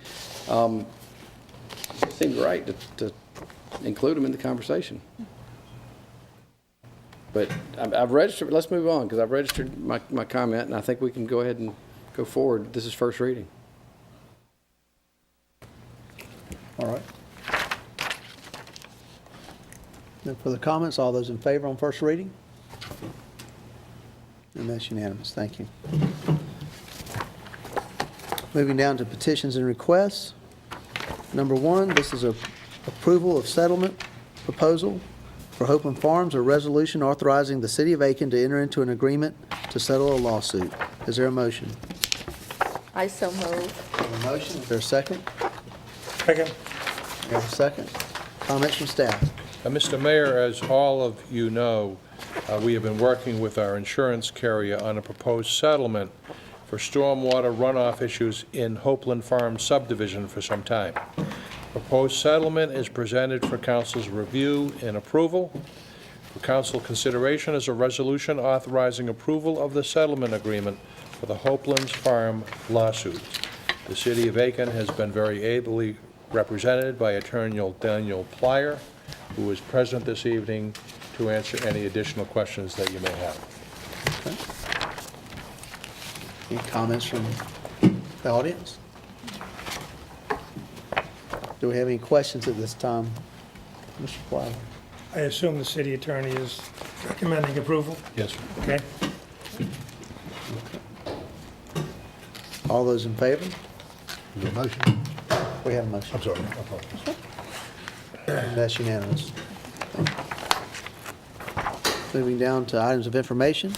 It seems right to include them in the conversation. But I've registered, let's move on, because I've registered my comment, and I think we can go ahead and go forward. This is first reading.
All right. No further comments? All those in favor on first reading? And that's unanimous. Thank you. Moving down to petitions and requests. Number 1, this is a approval of settlement proposal for Hopeland Farms, a resolution authorizing the City of Aiken to enter into an agreement to settle a lawsuit. Is there a motion?
I so move.
We have a motion. Is there a second?
Second.
We have a second. Comments from staff?
Mr. Mayor, as all of you know, we have been working with our insurance carrier on a proposed settlement for stormwater runoff issues in Hopeland Farm subdivision for some time. Proposed settlement is presented for council's review and approval. For council consideration is a resolution authorizing approval of the settlement agreement for the Hopeland Farm lawsuit. The City of Aiken has been very ably represented by Attorney Daniel Plyer, who is present this evening to answer any additional questions that you may have.
Okay. Any comments from the audience? Do we have any questions at this time? Mr. Plyer?
I assume the city attorney is recommending approval?
Yes, sir.
Okay.
All those in favor?
Is there a motion?
We have a motion.
I'm sorry, I apologize.
That's unanimous. Moving down to items of information.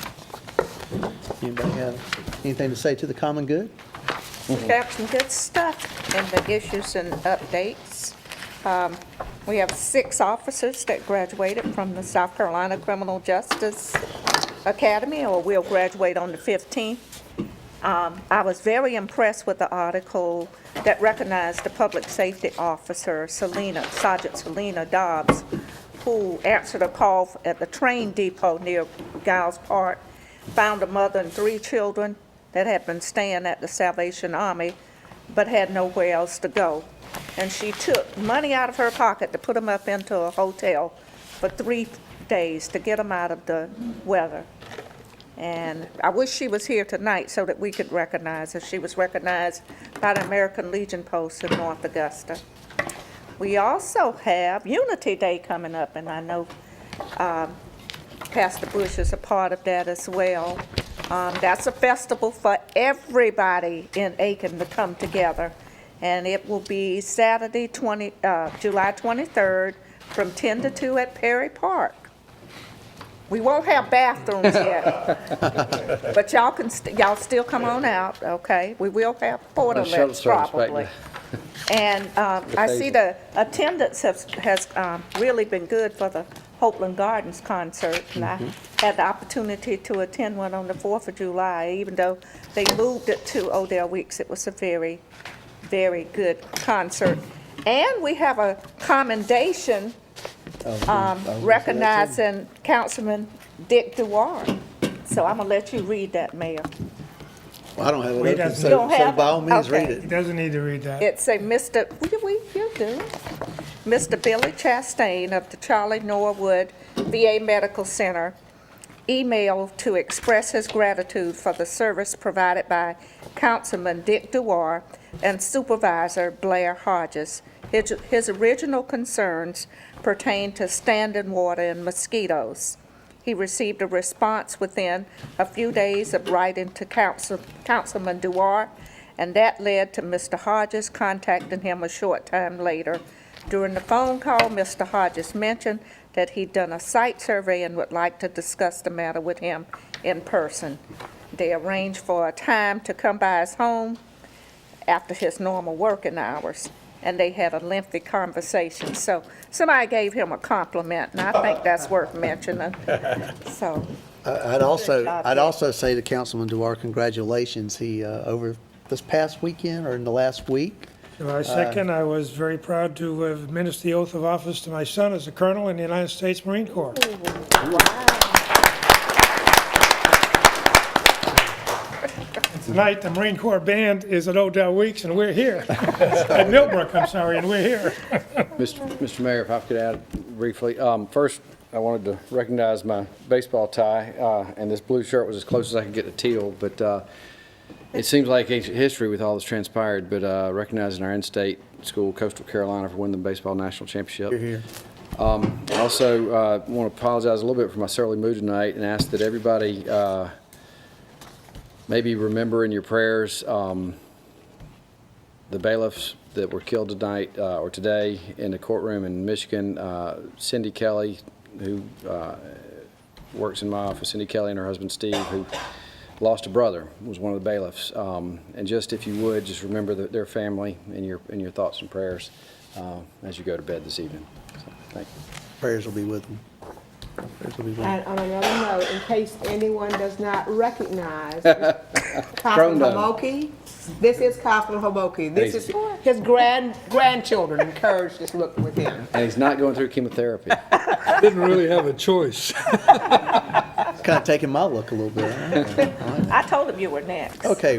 Anybody have anything to say to the common good?
We have some good stuff in the issues and updates. We have 6 officers that graduated from the South Carolina Criminal Justice Academy, or will graduate on the 15th. I was very impressed with the article that recognized the public safety officer, Sergeant Selena Dobbs, who answered a call at the train depot near Giles Park, found a mother and 3 children that had been staying at the Salvation Army but had nowhere else to go. And she took money out of her pocket to put them up into a hotel for 3 days to get them out of the weather. And I wish she was here tonight so that we could recognize her. She was recognized by the American Legion Post in North Augusta. We also have Unity Day coming up, and I know Pastor Bush is a part of that as well. That's a festival for everybody in Aiken to come together, and it will be Saturday, July 23rd, from 10 to 2 at Perry Park. We won't have bathrooms yet, but y'all can y'all still come on out, okay? We will have portalets probably. And I see the attendance has really been good for the Hopeland Gardens concert, and I had the opportunity to attend one on the 4th of July, even though they moved it to Odell Weeks. It was a very, very good concert. And we have a commendation recognizing Councilman Dick Dewar. So I'm going to let you read that, Mayor.
Well, I don't have it
He
open,
doesn't.
so
You don't
so by all means,
Okay.
read it.
He doesn't need to read that.
It's a Mr. You do. Mr. Billy Chastain of the Charlie Norwood VA Medical Center emailed to express his gratitude for the service provided by Councilman Dick Dewar and Supervisor Blair Hodges. His original concerns pertain to standing water and mosquitoes. He received a response within a few days of writing to Councilman Dewar, and that led to Mr. Hodges contacting him a short time later. During the phone call, Mr. Hodges mentioned that he'd done a site survey and would like to discuss the matter with him in person. They arranged for a time to come by his home after his normal working hours, and they had a lengthy conversation. So somebody gave him a compliment, and I think that's worth mentioning. So
I'd also say to Councilman Dewar, congratulations. He, over this past weekend or in the last week.
July 2nd, I was very proud to administer the oath of office to my son as a colonel in the United States Marine Corps. Tonight, the Marine Corps Band is at Odell Weeks, and we're here. At Millbrook, I'm sorry, and we're here.
Mr. Mayor, if I could add briefly, first, I wanted to recognize my baseball tie, and this blue shirt was as close as I could get to teal, but it seems like ancient history with all that's transpired, but recognizing our in-state school, Coastal Carolina, for winning the baseball national championship.
You're here.
Also, want to apologize a little bit for my surly mood tonight and ask that everybody maybe remember in your prayers the bailiffs that were killed tonight or today in the courtroom in Michigan. Cindy Kelly, who works in my office, Cindy Kelly and her husband Steve, who lost a brother, was one of the bailiffs. And just, if you would, just remember their family in your thoughts and prayers as you go to bed this evening. So, thank you.
Prayers will be with them. Prayers will be with them.
And on another note, in case anyone does not recognize Councilman Homoki, this is Councilman Homoki. This is his grandchildren encouraged this look with him.
And he's not going through chemotherapy.
Didn't really have a choice.
It's kind of taking my look a little bit.
I told him you were next.
Okay,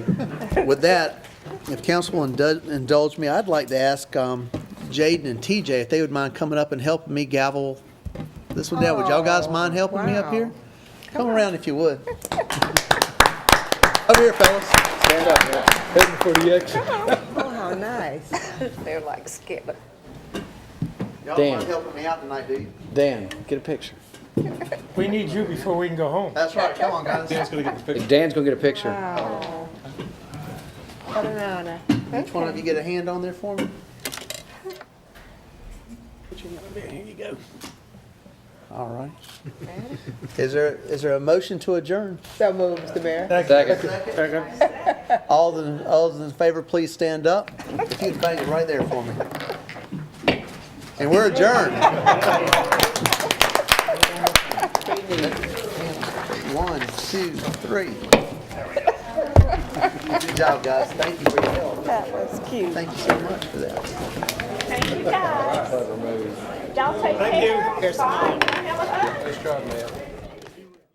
with that, if council will indulge me, I'd like to ask Jaden and TJ if they would mind coming up and helping me gavel this one down. Would y'all guys mind helping me up here? Come around if you would. Over here, fellas.
Stand up, man.
Heading for the exit.
Oh, how nice.
They're like skipping.
Y'all
Dan.
mind helping me out tonight, do you?
Dan, get a picture.
We need you before we can go home.
That's right. Come on, guys.
Dan's going to get a picture.
Oh. What an honor.
Each one of you get a hand on there for me. Put your number there. Here you go. All right. Is there a motion to adjourn?
So moved, Mr. Mayor.
Second.
All those in favor, please stand up. If you'd bang it right there for me. And we're adjourned. 1, 2, 3. Good job, guys. Thank you for your help.
That was cute.
Thank you so much for that.
Thank you, guys. Y'all take care. Bye. Have a hug.
Nice job, man.